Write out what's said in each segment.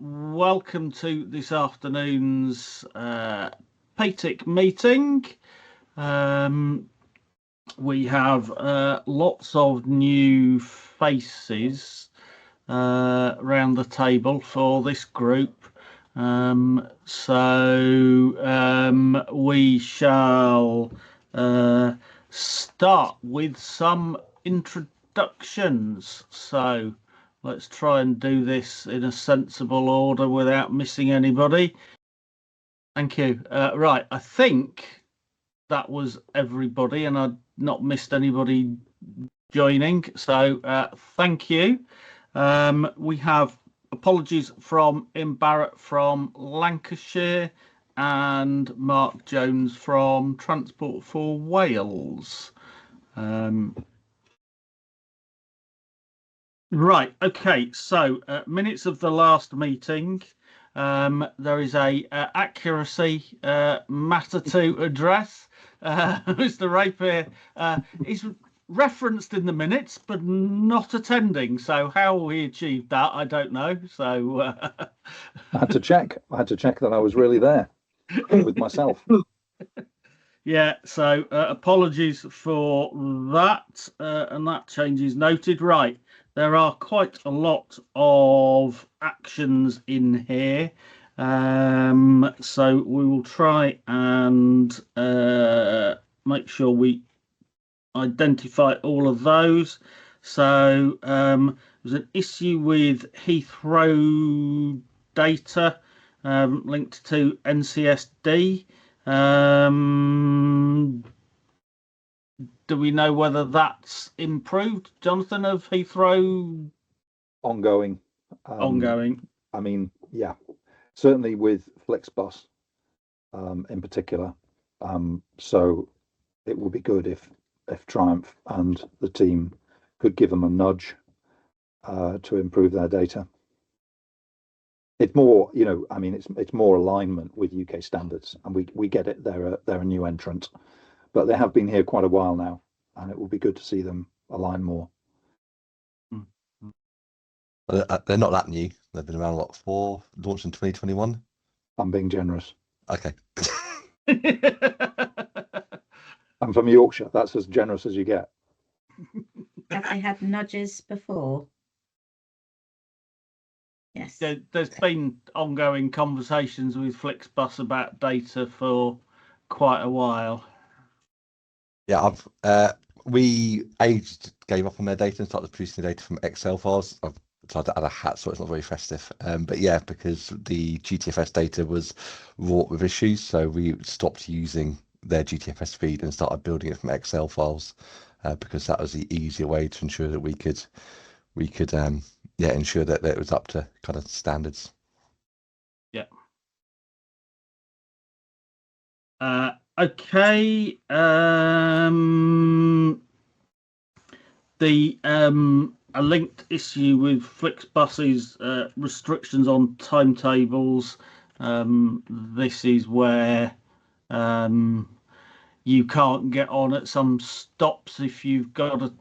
welcome to this afternoon's PTIC meeting. We have lots of new faces around the table for this group. So we shall start with some introductions. So let's try and do this in a sensible order without missing anybody. Thank you. Right, I think that was everybody, and I've not missed anybody joining. So thank you. We have apologies from Ian Barrett from Lancashire and Mark Jones from Transport for Wales. Right, okay, so minutes of the last meeting. There is a accuracy matter to address. Mr. Rapier is referenced in the minutes, but not attending. So how we achieved that, I don't know. So I had to check. I had to check that I was really there with myself. Yeah, so apologies for that, and that change is noted. Right, there are quite a lot of actions in here, so we will try and make sure we identify all of those. So there's an issue with Heathrow data linked to NCSD. Do we know whether that's improved, Jonathan, of Heathrow? Ongoing. Ongoing. I mean, yeah, certainly with Flixbus in particular. So it would be good if Triumph and the team could give them a nudge to improve their data. It's more, I mean, it's more alignment with UK standards, and we get it. They're a new entrant, but they have been here quite a while now, and it will be good to see them align more. They're not that new. They've been around, launched in 2021? I'm being generous. Okay. I'm from Yorkshire. That's as generous as you get. Have they had nudges before? Yes. There's been ongoing conversations with Flixbus about data for quite a while. Yeah, we gave up on their data and started producing data from Excel files. I've tried to add a hat, so it's not very festive. But yeah, because the GTFS data was wrought with issues, so we stopped using their GTFS feed and started building it from Excel files, because that was the easier way to ensure that we could ensure that it was up to kind of standards. Yeah. Okay. A linked issue with Flixbus's restrictions on timetables. This is where you can't get on at some stops if you've got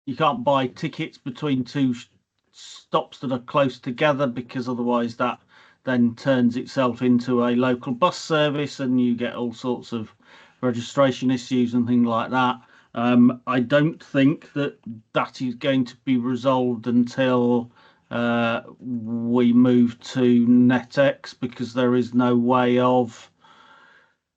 you can't buy tickets between two stops that are close together, because otherwise that then turns itself into a local bus service and you get all sorts of registration issues and things like that. I don't think that is going to be resolved until we move to NetX, because there is no way of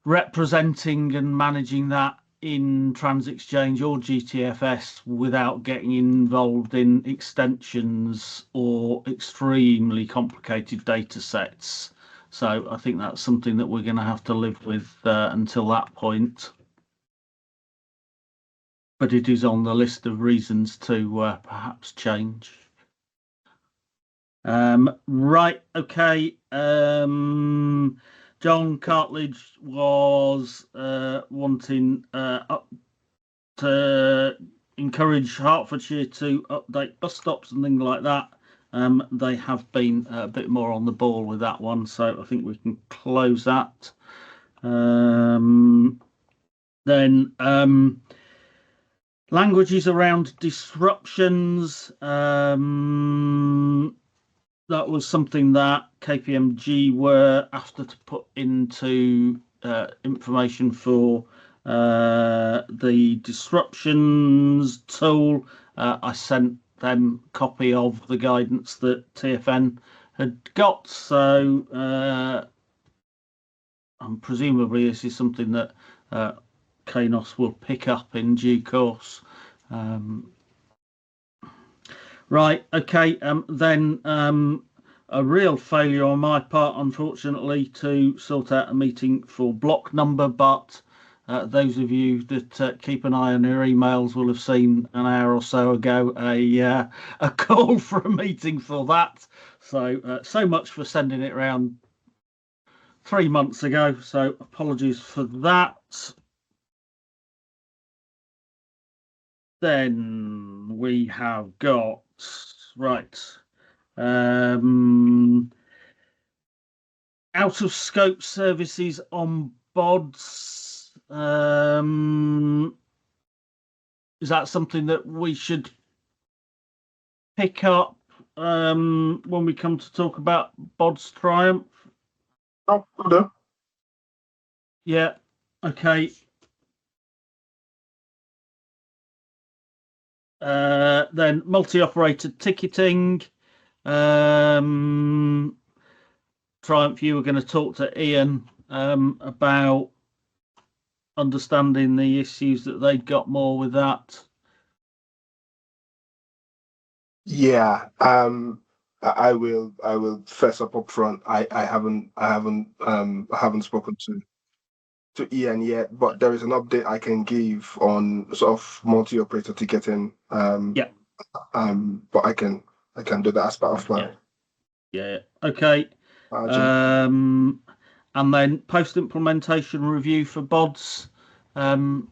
representing and managing that in TransExchange or GTFS without getting involved in extensions or extremely complicated data sets. So I think that's something that we're going to have to live with until that point. But it is on the list of reasons to perhaps change. Right, okay. John Cartledge was wanting to encourage Hertfordshire to update bus stops and things like that. They have been a bit more on the ball with that one, so I think we can close that. Then languages around disruptions. that was something that KPMG were after to put into information for the disruptions tool. I sent them a copy of the guidance that TFN had got, so and presumably this is something that KNOS will pick up in due course. Right, okay, then a real failure on my part, unfortunately, to sort out a meeting for block number, but those of you that keep an eye on your emails will have seen an hour or so ago a call for a meeting for that. So much for sending it around 3 months ago, so apologies for that. Then we have got, right, out of scope services on BODs. Is that something that we should pick up when we come to talk about BODs Triumph? Oh, no. Yeah, okay. Then multi-operator ticketing. Triumph, you were going to talk to Ian about understanding the issues that they'd got more with that. Yeah. I will fess up front. I haven't spoken to Ian yet, but there is an update I can give on sort of multi-operator ticketing. Yeah. But I can do that as part of my Yeah. Okay. agenda. And then post-implementation review for BODs. Do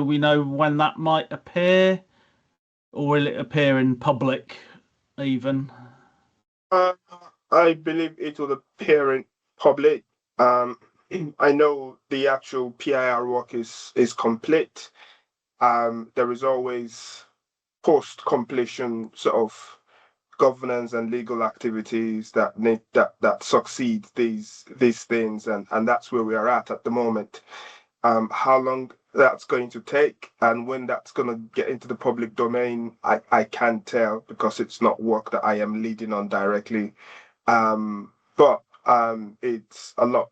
we know when that might appear, or will it appear in public even? I believe it will appear in public. I know the actual PIR work is complete. There is always post-completion sort of governance and legal activities that succeed these things, and that's where we are at the moment. How long that's going to take and when that's going to get into the public domain, I can't tell, because it's not work that I am leading on directly. But it's a lot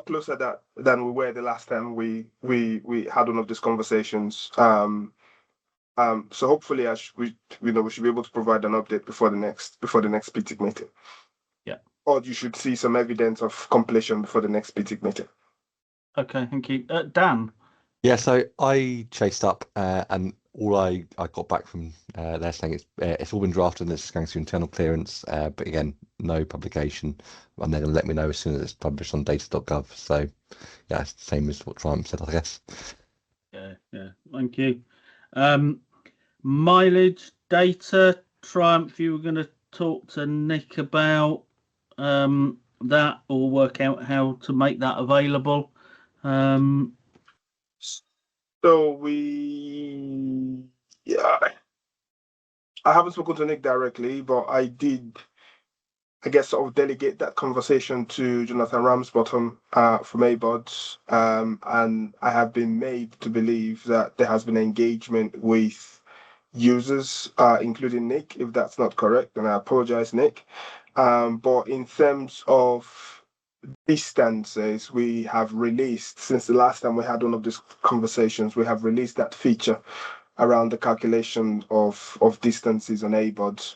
closer than we were the last time we had one of these conversations. So hopefully we should be able to provide an update before the next PTIC meeting. Yeah. Or you should see some evidence of completion before the next PTIC meeting. Okay, thank you. Dan? Yeah, so I chased up and all I got back from they're saying it's all been drafted and it's going through internal clearance, but again, no publication, and they're going to let me know as soon as it's published on data.gov. So yeah, it's the same as what Triumph said, I guess. Yeah, thank you. Mileage data, Triumph, you were going to talk to Nick about that, or work out how to make that available. So I haven't spoken to Nick directly, but I did, I guess, sort of delegate that conversation to Jonathan Ramsbottom from ABODs, and I have been made to believe that there has been engagement with users, including Nick, if that's not correct, and I apologize, Nick. But in terms of distances, we have released, since the last time we had one of these conversations, we have released that feature around the calculation of distances on ABODs,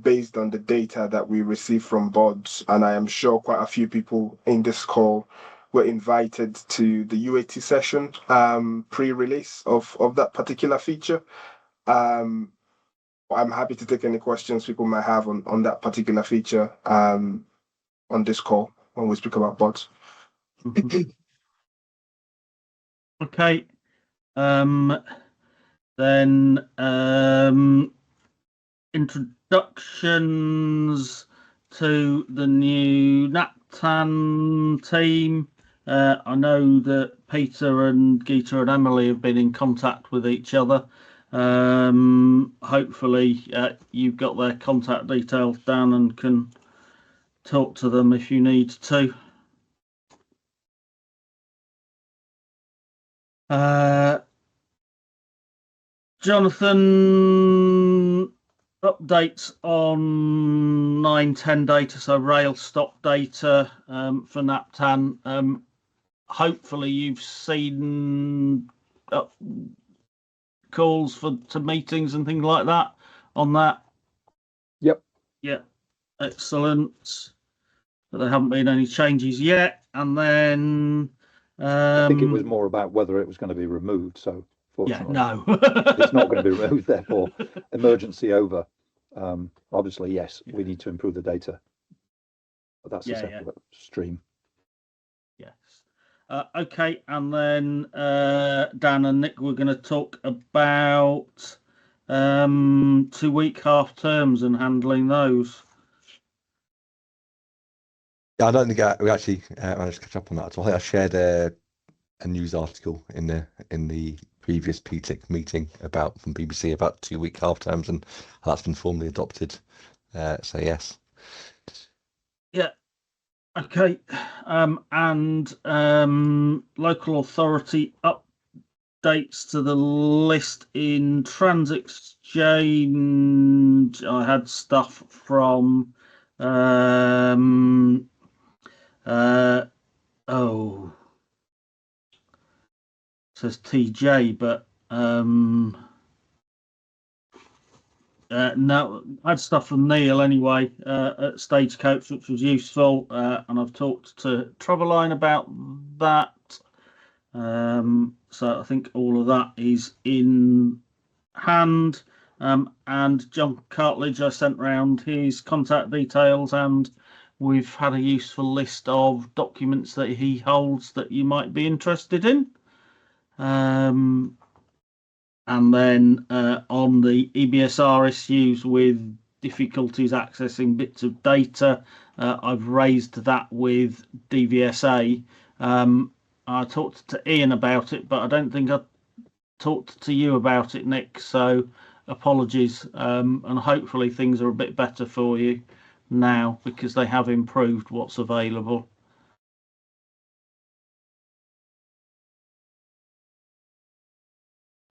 based on the data that we receive from BODs. And I am sure quite a few people in this call were invited to the UAT session pre-release of that particular feature. I'm happy to take any questions people might have on that particular feature on this call when we speak about BODs. Okay. Then introductions to the new NAPTAN team. I know that Peter and Geeta and Emily have been in contact with each other. Hopefully you've got their contact details down and can talk to them if you need to. Jonathan, updates on 910 data, so rail stop data for NAPTAN. Hopefully you've seen calls to meetings and things like that on that. Yep. Yeah, excellent. But there haven't been any changes yet. And then I think it was more about whether it was going to be removed. So fortunately, no. it's not going to be removed. Therefore, emergency over. Obviously, yes, we need to improve the data, but that's a separate stream. Yes. Okay, and then Dan and Nick were going to talk about 2-week half terms and handling those. Yeah, I don't think we actually managed to catch up on that. So I think I shared a news article in the previous PTIC meeting from BBC about 2-week half terms and how that's been formally adopted. So yes. Yeah. Okay. And local authority updates to the list in Transit-Exchange. I had stuff from says TJ, but no, I had stuff from Neil anyway at Stagecoach, which was useful, and I've talked to Traveline about that. So I think all of that is in hand. And John Cartledge, I sent round his contact details, and we've had a useful list of documents that he holds that you might be interested in. And then on the EBSR issues with difficulties accessing bits of data, I've raised that with DVSA. I talked to Ian about it, but I don't think I talked to you about it, Nick. So apologies, and hopefully things are a bit better for you now because they have improved what's available.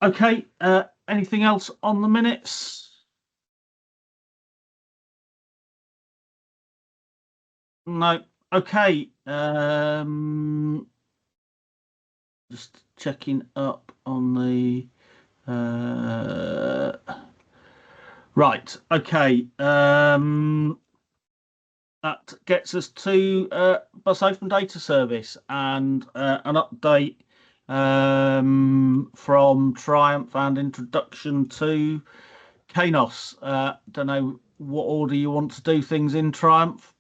Okay, anything else on the minutes? No. Okay. Just checking up on the right. Okay. That gets us to Bus Open Data Service and an update from Triumph and introduction to Kanos. Don't know what order you want to do things in, Triumph.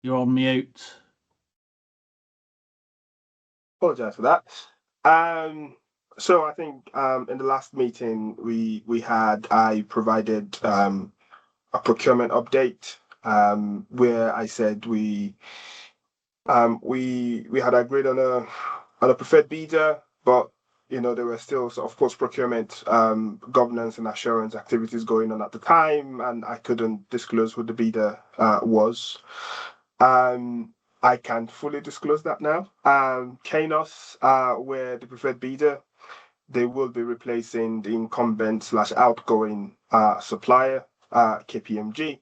You're on mute. Apologize for that. So I think in the last meeting I provided a procurement update where I said we had agreed on a preferred bidder, but there were still sort of post-procurement governance and assurance activities going on at the time, and I couldn't disclose who the bidder was. I can fully disclose that now. Kanos were the preferred bidder. They will be replacing the incumbent / outgoing supplier, KPMG.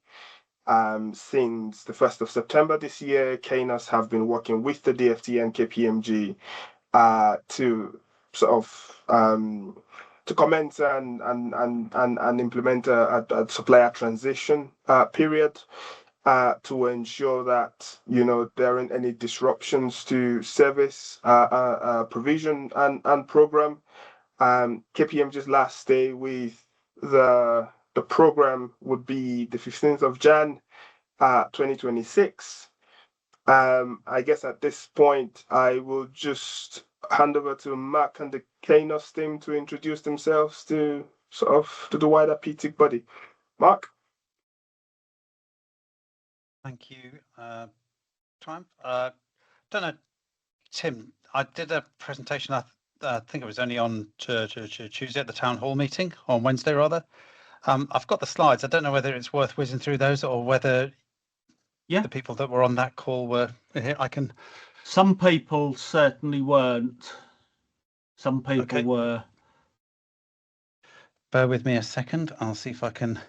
Since the 1st of September this year, Kanos have been working with the DFT and KPMG to sort of to commence and implement a supplier transition period. To ensure that there aren't any disruptions to service provision and program. KPMG's last day with the program would be the 15th of Jan 2026. I guess at this point I will just hand over to Mark and the Kanos team to introduce themselves to the wider PTIC body. Mark. Thank you, Triumph. Don't know, Tim, I did a presentation I think it was only on Tuesday at the town hall meeting, on Wednesday rather. I've got the slides. I don't know whether it's worth whizzing through those or whether the people that were on that call were here. Some people certainly weren't. Some people were. Bear with me a second. I'll see if I can.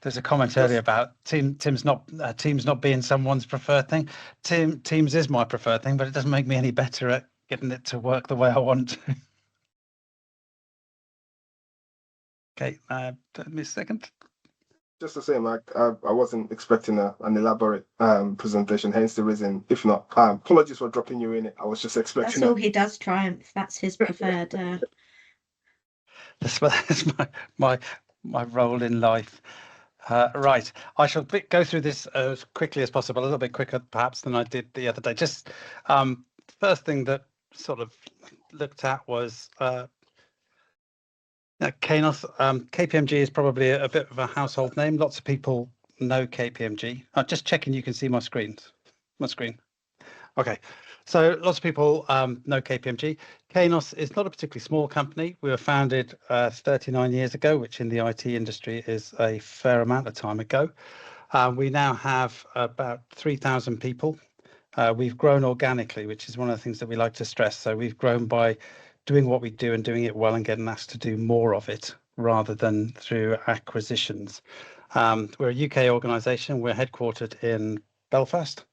There's a comment earlier about Teams not being someone's preferred thing. Teams is my preferred thing, but it doesn't make me any better at getting it to work the way I want. Okay, give me a second. Just the same, I wasn't expecting an elaborate presentation, hence the reason. If not, apologies for dropping you in it. I was just expecting. That's all he does, Triumph. That's his preferred. That's my role in life. Right, I shall go through this as quickly as possible, a little bit quicker perhaps than I did the other day. Just first thing that sort of looked at was Kainos. KPMG is probably a bit of a household name. Lots of people know KPMG. Just checking you can see my screen. Okay, so lots of people know KPMG. Kainos is not a particularly small company. We were founded 39 years ago, which in the IT industry is a fair amount of time ago. We now have about 3,000 people. We've grown organically, which is one of the things that we like to stress. So we've grown by doing what we do and doing it well and getting asked to do more of it rather than through acquisitions. We're a UK organisation. We're headquartered in Belfast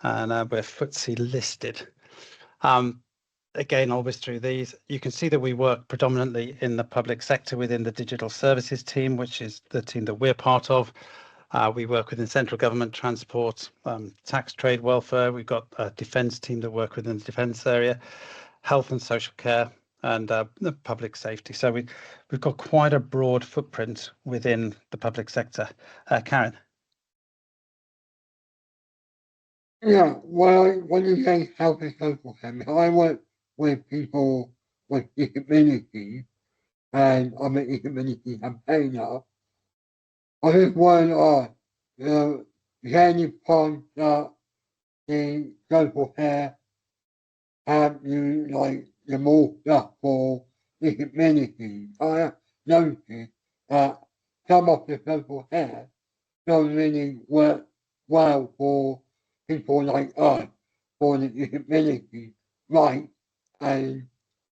and we're FTSE listed. Again, I'll whiz through these. You can see that we work predominantly in the public sector within the digital services team, which is the team that we're part of. We work within central government, transport, tax, trade, welfare. We've got a defence team that work within the defence area, health and social care, and the public safety. So we've got quite a broad footprint within the public sector. Karen. Yeah, well, when you say health and social care, I work with people with disabilities, and I'm a disability campaigner. I just want to any point that the social care have you like the more stuff for disabilities. I noticed that some of the social care don't really work well for people like us for the disability, right? And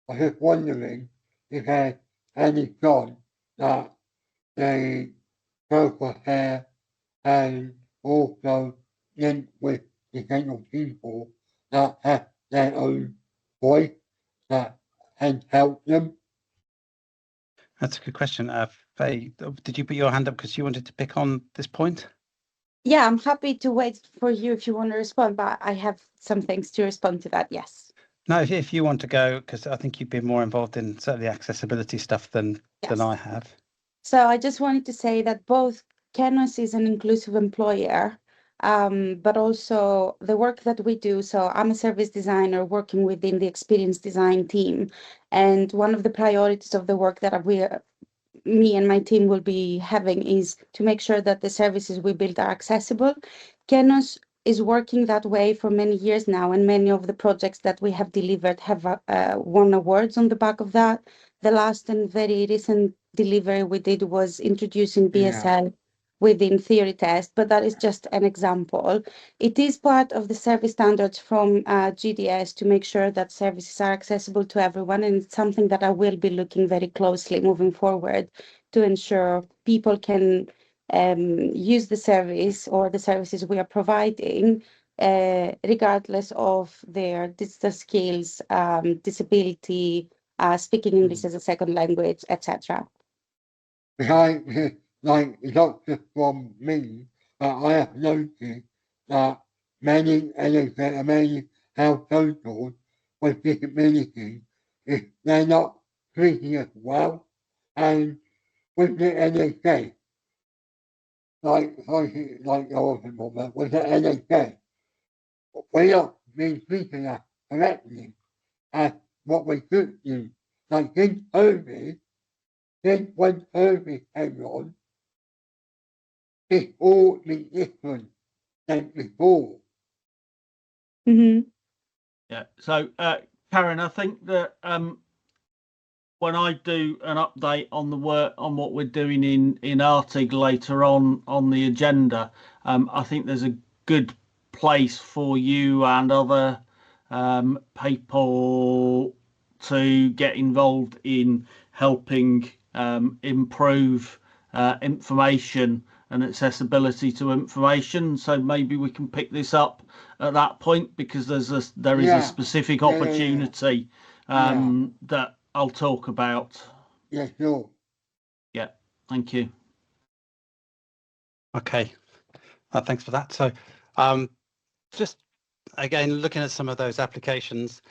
I was just wondering if there's any chance that the social care and also link with disabled people that have their own voice that can help them. That's a good question. Faye, did you put your hand up because you wanted to pick on this point? Yeah, I'm happy to wait for you if you want to respond, but I have some things to respond to that. Yes. No, if you want to go, because I think you've been more involved in certainly accessibility stuff than I have. So I just wanted to say that both Kainos is an inclusive employer, but also the work that we do. So I'm a service designer working within the experience design team. And one of the priorities of the work that me and my team will be having is to make sure that the services we build are accessible. Kainos is working that way for many years now, and many of the projects that we have delivered have won awards on the back of that. The last and very recent delivery we did was introducing BSL within theory test, but that is just an example. It is part of the service standards from GDS to make sure that services are accessible to everyone, and it's something that I will be looking very closely moving forward to ensure people can use the service or the services we are providing regardless of their digital skills, disability, speaking English as a second language, etc. Like not just from me, but I have noticed that many health socials with disabilities, if they're not treated as well, and with the NHS, like other people, but with the NHS, we are being treated as correctly as what we should do. Like in COVID, then when COVID came on, it's all been different than before. Mm-hmm. Yeah. So Karen, I think that when I do an update on the work on what we're doing in Artig later on the agenda, I think there's a good place for you and other people to get involved in helping improve information and accessibility to information. So maybe we can pick this up at that point, because there is a specific opportunity that I'll talk about. Yeah, sure. Yeah, thank you. Okay, thanks for that. So just again, looking at some of those applications,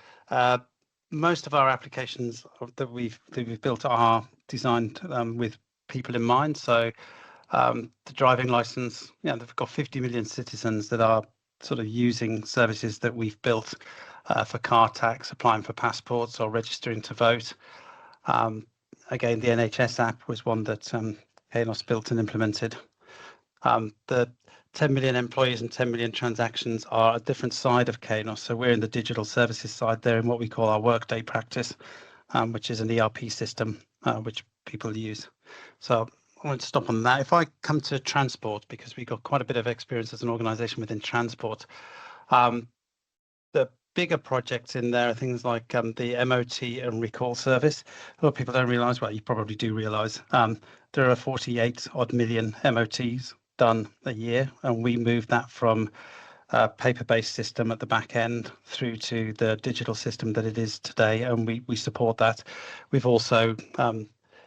most of our applications that we've built are designed with people in mind. So the driving license, they've got 50 million citizens that are sort of using services that we've built for car tax, applying for passports or registering to vote. Again, the NHS app was one that Kainos built and implemented. The 10 million employees and 10 million transactions are a different side of Kainos. So we're in the digital services side there in what we call our Workday practice, which is an ERP system which people use. So I won't stop on that. If I come to transport, because we've got quite a bit of experience as an organisation within transport, the bigger projects in there are things like the MOT and recall service. A lot of people don't realise, well, you probably do realise, there are 48 odd million MOTs done a year, and we moved that from a paper-based system at the back end through to the digital system that it is today, and we support that. We've also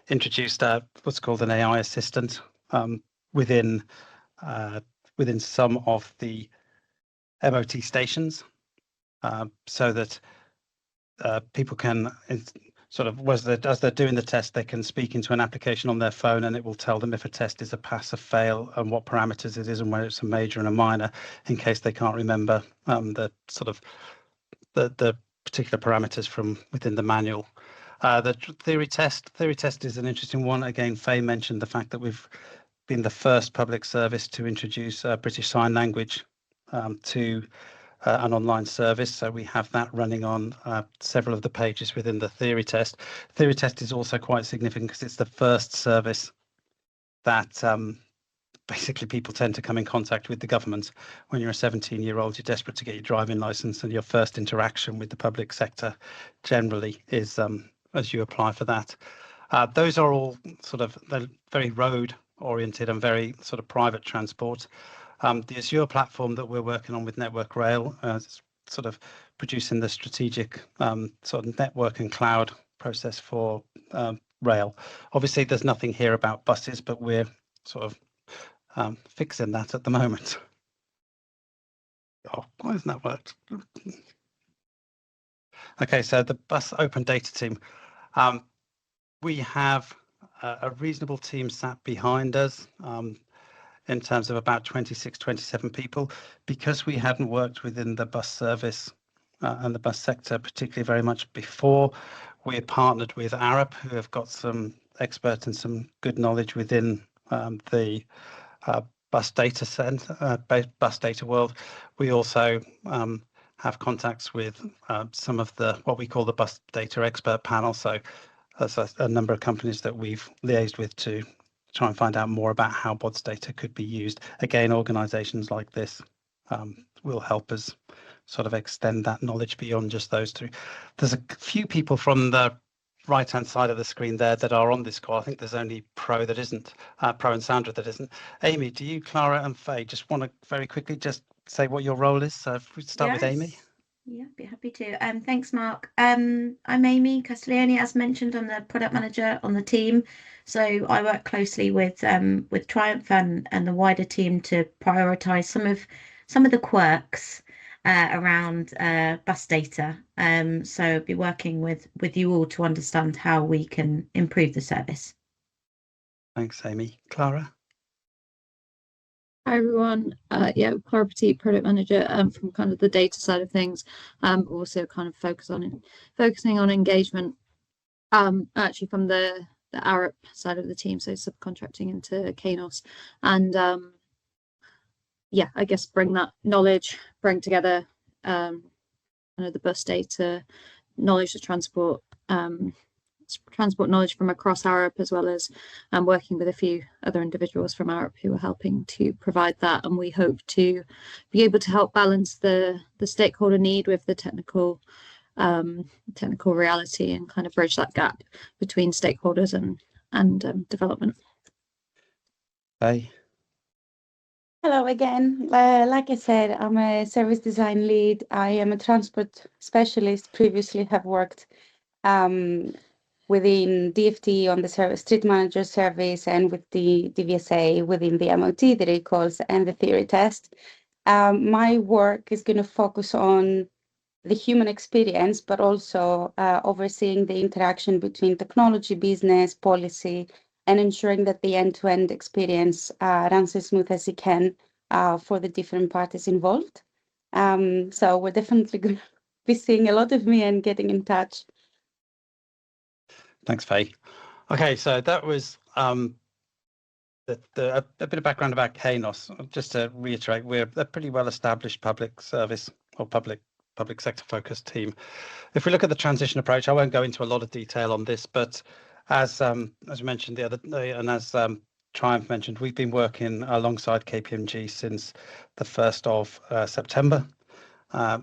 introduced what's called an AI assistant within some of the MOT stations, so that people can sort of, as they're doing the test, they can speak into an application on their phone, and it will tell them if a test is a pass or fail and what parameters it is and whether it's a major and a minor, in case they can't remember the sort of the particular parameters from within the manual. The theory test is an interesting one. Again, Faye mentioned the fact that we've been the first public service to introduce British Sign Language to an online service. So we have that running on several of the pages within the theory test. Theory test is also quite significant because it's the first service that basically people tend to come in contact with the government. When you're a 17-year-old, you're desperate to get your driving license, and your first interaction with the public sector generally is as you apply for that. Those are all sort of very road oriented and very sort of private transport. The Azure platform that we're working on with Network Rail is sort of producing the strategic sort of network and cloud process for rail. Obviously, there's nothing here about buses, but we're sort of fixing that at the moment. Oh, why hasn't that worked? Okay, so the bus open data team. We have a reasonable team sat behind us in terms of about 26, 27 people. Because we hadn't worked within the bus service and the bus sector particularly very much before, we partnered with Arup, who have got some experts and some good knowledge within the bus data bus data world. We also have contacts with some of the what we call the bus data expert panel. So there's a number of companies that we've liaised with to try and find out more about how BODS data could be used. Again, organisations like this will help us sort of extend that knowledge beyond just those two. There's a few people from the right-hand side of the screen there that are on this call. I think there's only Pro that isn't, Pro and Sandra that isn't. Amy, do you, Clara and Faye, just want to very quickly just say what your role is? So if we start with Amy. Yeah, be happy to. Thanks, Mark. I'm Amy Castiglione. As mentioned, I'm the product manager on the team. So I work closely with Triumph and the wider team to prioritise some of the quirks around bus data. So I'll be working with you all to understand how we can improve the service. Thanks, Amy. Clara. Hi everyone. Clara Petit, product manager from kind of the data side of things. Also kind of focusing on engagement. Actually from the Arup side of the team, so subcontracting into Kainos, and I guess bring that knowledge, bring together kind of the bus data knowledge to transport knowledge from across Arup, as well as working with a few other individuals from Arup who are helping to provide that. And we hope to be able to help balance the stakeholder need with the technical reality, and kind of bridge that gap between stakeholders and development. Hey. Hello again. Like I said, I'm a service design lead. I am a transport specialist. Previously have worked within DFT on the street manager service, and with the DVSA within the MOT, the recalls and the theory test. My work is going to focus on the human experience, but also overseeing the interaction between technology, business, policy, and ensuring that the end-to-end experience runs as smooth as it can for the different parties involved. So we're definitely going to be seeing a lot of me and getting in touch. Thanks, Faye. Okay, so that was a bit of background about Kainos. Just to reiterate, we're a pretty well-established public service or public sector focused team. If we look at the transition approach, I won't go into a lot of detail on this, but as we mentioned the other day, and as Triumph mentioned, we've been working alongside KPMG since the 1st of September. A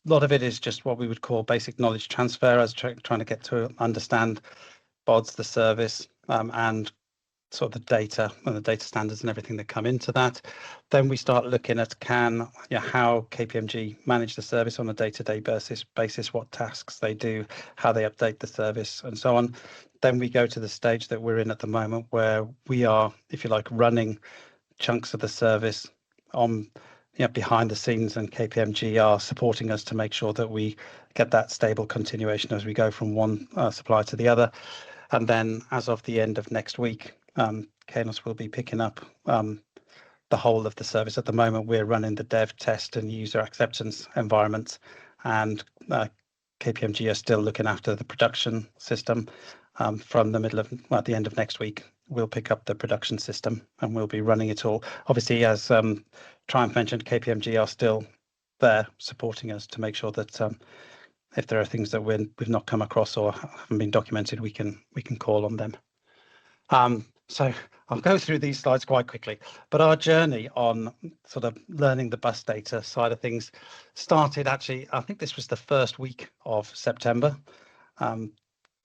lot of it is just what we would call basic knowledge transfer, as trying to get to understand BODs, the service, and sort of the data and the data standards and everything that come into that. Then we start looking at how KPMG manage the service on a day-to-day basis, what tasks they do, how they update the service, and so on. Then we go to the stage that we're in at the moment, where we are, if you like, running chunks of the service on behind the scenes, and KPMG are supporting us to make sure that we get that stable continuation as we go from one supplier to the other. And then as of the end of next week, Kainos will be picking up the whole of the service. At the moment, we're running the dev, test and user acceptance environments, and KPMG are still looking after the production system. From the at the end of next week, we'll pick up the production system and we'll be running it all. Obviously, as Triumph mentioned, KPMG are still there supporting us to make sure that if there are things that we've not come across or haven't been documented, we can call on them. So I'll go through these slides quite quickly, but our journey on sort of learning the bus data side of things started actually, I think this was the first week of September.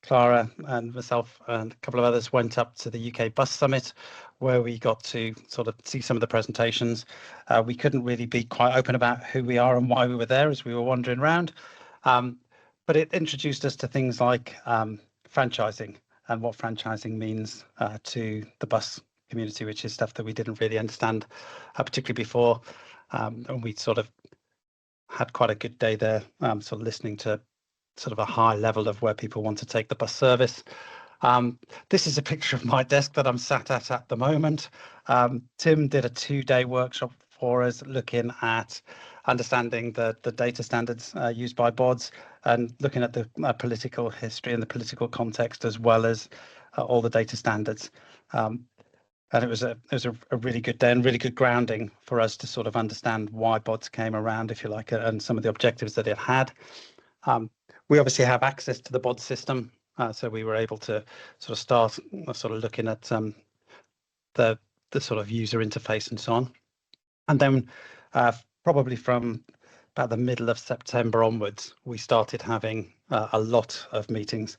Clara and myself and a couple of others went up to the UK Bus Summit, where we got to sort of see some of the presentations. We couldn't really be quite open about who we are and why we were there as we were wandering around. But it introduced us to things like franchising and what franchising means to the bus community, which is stuff that we didn't really understand, particularly before. And we sort of had quite a good day there, sort of listening to sort of a high level of where people want to take the bus service. This is a picture of my desk that I'm sat at the moment. Tim did a 2-day workshop for us looking at understanding the data standards used by BODs and looking at the political history and the political context, as well as all the data standards. And it was a really good day and really good grounding for us to sort of understand why BODs came around, if you like, and some of the objectives that it had. We obviously have access to the BOD system, so we were able to sort of start sort of looking at the sort of user interface and so on. And then probably from about the middle of September onwards, we started having a lot of meetings.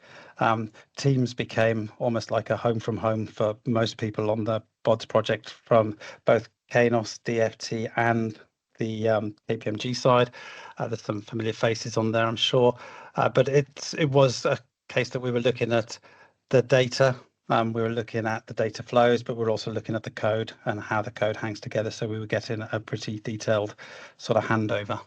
Teams became almost like a home from home for most people on the BODs project, from both Kainos, DFT and the KPMG side. There's some familiar faces on there, I'm sure, but it was a case that we were looking at the data, we were looking at the data flows, but we're also looking at the code and how the code hangs together, so we were getting a pretty detailed sort of handover.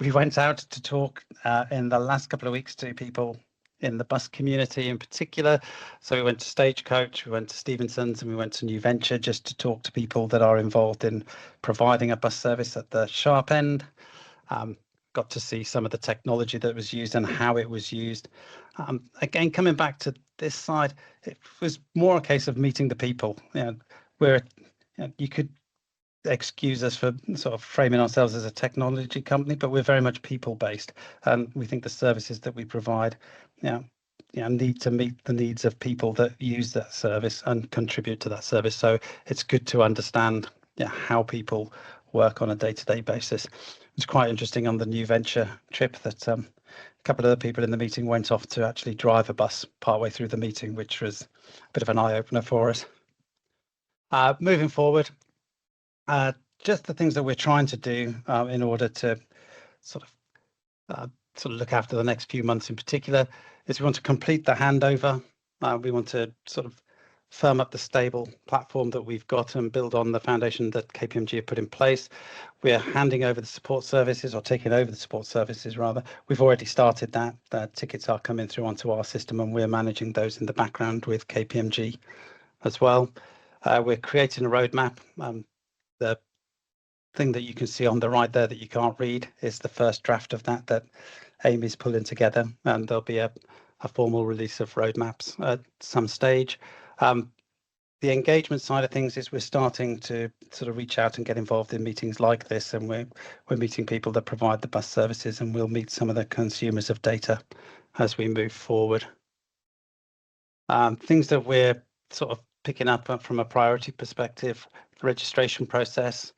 We went out to talk in the last couple of weeks to people in the bus community in particular. So we went to Stagecoach, we went to Stevenson's, and we went to New Venture just to talk to people that are involved in providing a bus service at the sharp end. Got to see some of the technology that was used and how it was used. Again, coming back to this side, it was more a case of meeting the people. Where you could excuse us for sort of framing ourselves as a technology company, but we're very much people based, and we think the services that we provide, need to meet the needs of people that use that service and contribute to that service. So it's good to understand how people work on a day-to-day basis. It's quite interesting on the new venture trip that a couple of other people in the meeting went off to actually drive a bus partway through the meeting, which was a bit of an eye-opener for us. Moving forward, just the things that we're trying to do in order to sort of look after the next few months in particular is we want to complete the handover. We want to sort of firm up the stable platform that we've got and build on the foundation that KPMG have put in place. We're handing over the support services, or taking over the support services rather. We've already started that. The tickets are coming through onto our system and we're managing those in the background with KPMG as well. We're creating a roadmap. The thing that you can see on the right there that you can't read is the first draft of that Amy's pulling together, and there'll be a formal release of roadmaps at some stage. The engagement side of things is we're starting to sort of reach out and get involved in meetings like this, and we're meeting people that provide the bus services, and we'll meet some of the consumers of data as we move forward. Things that we're sort of picking up from a priority perspective: the registration process,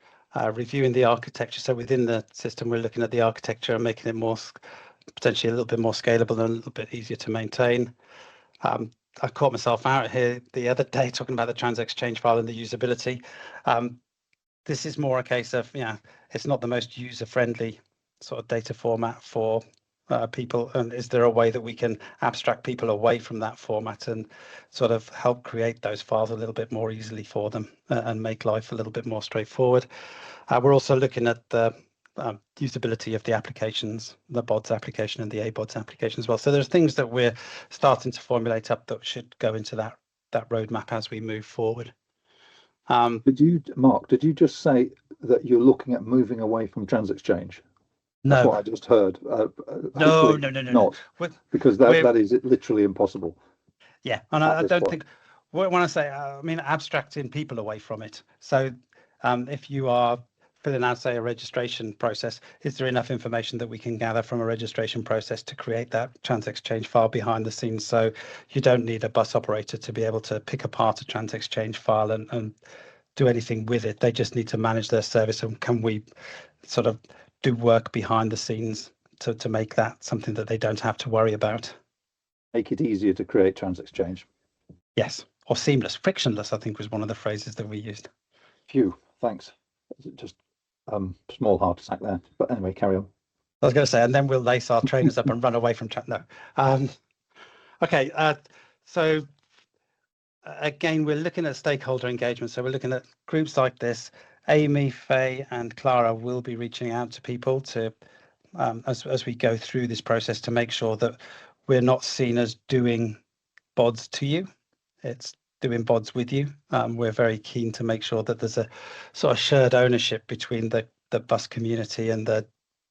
reviewing the architecture. So within the system, we're looking at the architecture and making it more potentially a little bit more scalable and a little bit easier to maintain. I caught myself out here the other day talking about the TransXchange file and the usability. This is more a case of, it's not the most user-friendly sort of data format for people, and is there a way that we can abstract people away from that format and sort of help create those files a little bit more easily for them and make life a little bit more straightforward. We're also looking at the usability of the applications, the BODS application and the ABODS application as well. So there's things that we're starting to formulate up that should go into that roadmap as we move forward. Mark, did you just say that you're looking at moving away from TransXchange? That's No. what I just heard. No. Not, because that is literally impossible. Yeah, and I don't think, when I say, I mean abstracting people away from it. So if you are filling out, say, a registration process, is there enough information that we can gather from a registration process to create that TransXchange file behind the scenes? So you don't need a bus operator to be able to pick apart a TransXchange file and do anything with it. They just need to manage their service. And can we sort of do work behind the scenes to make that something that they don't have to worry about? Make it easier to create TransXchange. Yes, or seamless, frictionless, I think was one of the phrases that we used. Phew, thanks. Just small heart attack there, but anyway, carry on. I was going to say, and then we'll lace our trainers up and run away from chat. No. Okay, so again, we're looking at stakeholder engagement. So we're looking at groups like this. Amy, Faye, and Clara will be reaching out to people to as we go through this process to make sure that we're not seen as doing BODS to you. It's doing BODS with you. We're very keen to make sure that there's a sort of shared ownership between the bus community and the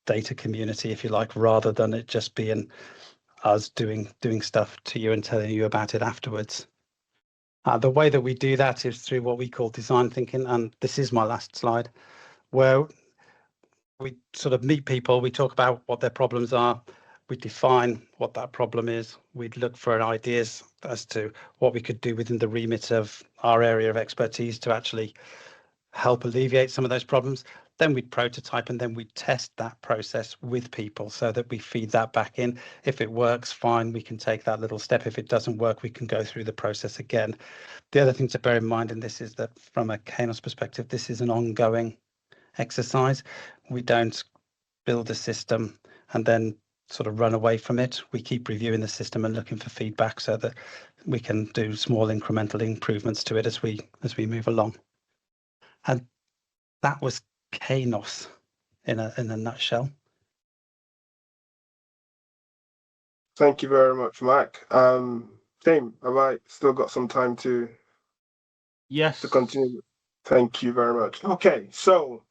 data community, if you like, rather than it just being us doing stuff to you and telling you about it afterwards. The way that we do that is through what we call design thinking, and this is my last slide, where we sort of meet people, we talk about what their problems are, we define what that problem is, we'd look for ideas as to what we could do within the remit of our area of expertise to actually help alleviate some of those problems. Then we'd prototype, and then we'd test that process with people so that we feed that back in. If it works, fine, we can take that little step. If it doesn't work, we can go through the process again. The other thing to bear in mind in this is that from a Kainos perspective, this is an ongoing exercise. We don't build a system and then sort of run away from it. We keep reviewing the system and looking for feedback so that we can do small incremental improvements to it as we move along. And that was Kainos in a nutshell. Thank you very much, Mark. Tim, have I still got some time to continue? Thank you very much. Okay, so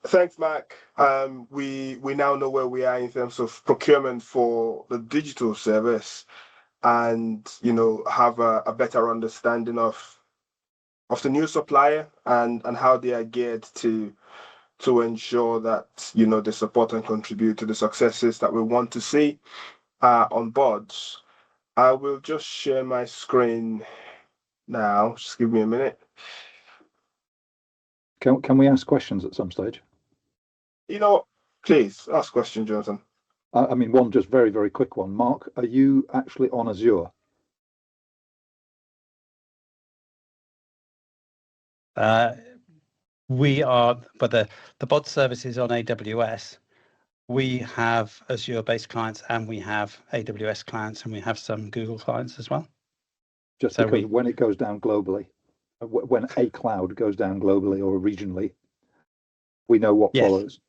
thanks, Mark. We now know where we are in terms of procurement for the digital service, and have a better understanding of the new supplier and how they are geared to ensure that they support and contribute to the successes that we want to see on boards. I will just share my screen now. Just give me a minute. Can we ask questions at some stage? Please ask question, Jonathan. I mean, one just very, very quick one. Mark, are you actually on Azure? We are, but the bod service is on AWS. We have Azure-based clients, and we have AWS clients, and we have some Google clients as well. Just So because when it goes down globally, when a cloud goes down globally or regionally, we know what Yes. follows.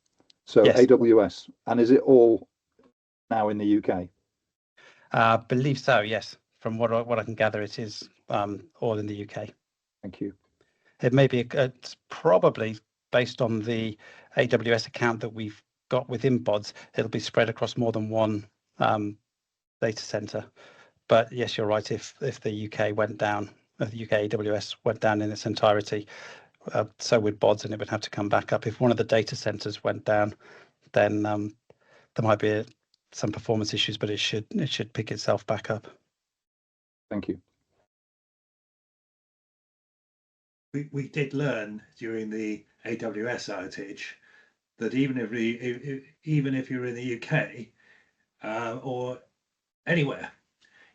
So Yes. AWS, and is it all now in the UK? I believe so, yes. From what I can gather, it is all in the UK. Thank you. It may be, it's probably based on the AWS account that we've got within BODS, it'll be spread across more than one data center. But yes, you're right. If the UK went down, if the UK AWS went down in its entirety, so would BODS, and it would have to come back up. If one of the data centers went down, then there might be some performance issues, but it should pick itself back up. Thank you. We did learn during the AWS outage that even if you're in the UK or anywhere,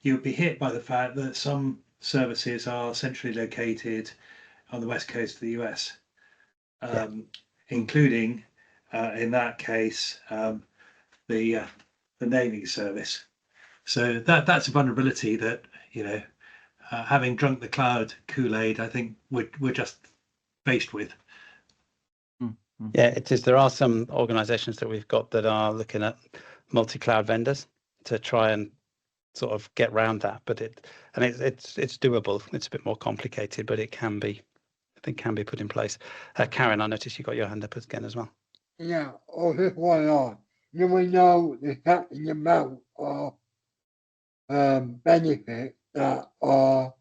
you'll be hit by the fact that some services are centrally located on the west coast of the US, including in that case the naming service. So that's a vulnerability that having drunk the cloud Kool-Aid, I think we're just faced with. Yeah, it is. There are some organizations that we've got that are looking at multi-cloud vendors to try and sort of get around that, but it's doable. It's a bit more complicated, but it can be put in place. Karen, I noticed you got your hand up again as well. Yeah, or just one on. Do we know the exact amount of benefits that are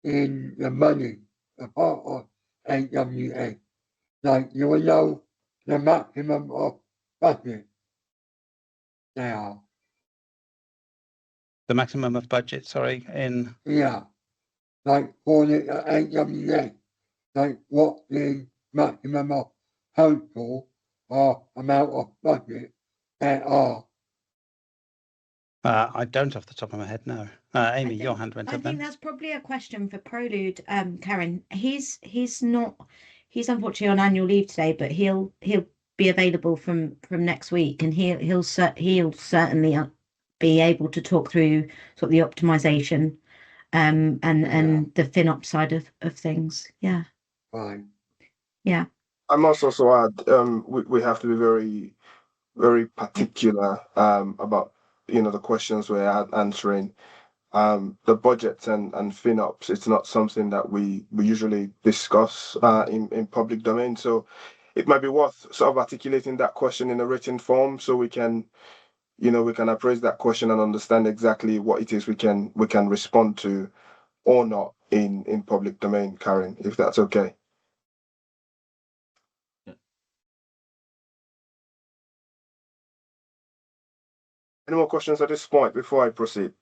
in the money, the part of AWS? Like, do we know the maximum of budget now? The maximum of budget, sorry, in... Yeah, like for the AWS, like what the maximum of total or amount of budget there are. I don't off the top of my head, no. Amy, your hand went up then. I think that's probably a question for Prelude, Karen. He's unfortunately on annual leave today, but he'll be available from next week, and he'll certainly be able to talk through sort of the optimization and the FinOps side of things. Yeah. Fine. Yeah. I must also add, we have to be very, very particular about the questions we're answering. The budget and FinOps, it's not something that we usually discuss in public domain. So it might be worth sort of articulating that question in a written form so we can appraise that question and understand exactly what it is we can respond to or not in public domain, Karen, if that's okay. Any more questions at this point before I proceed?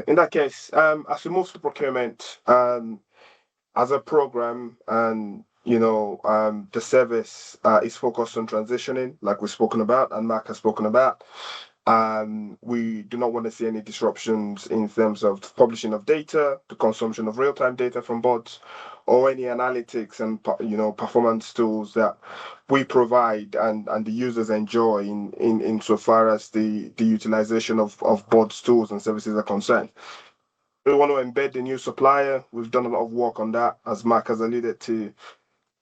In that case, as we move to procurement, as a program, and the service is focused on transitioning, like we've spoken about, and Mark has spoken about. We do not want to see any disruptions in terms of the publishing of data, the consumption of real-time data from bots, or any analytics and performance tools that we provide and the users enjoy in so far as the utilization of bots, tools and services are concerned. We want to embed the new supplier. We've done a lot of work on that, as Mark has alluded to.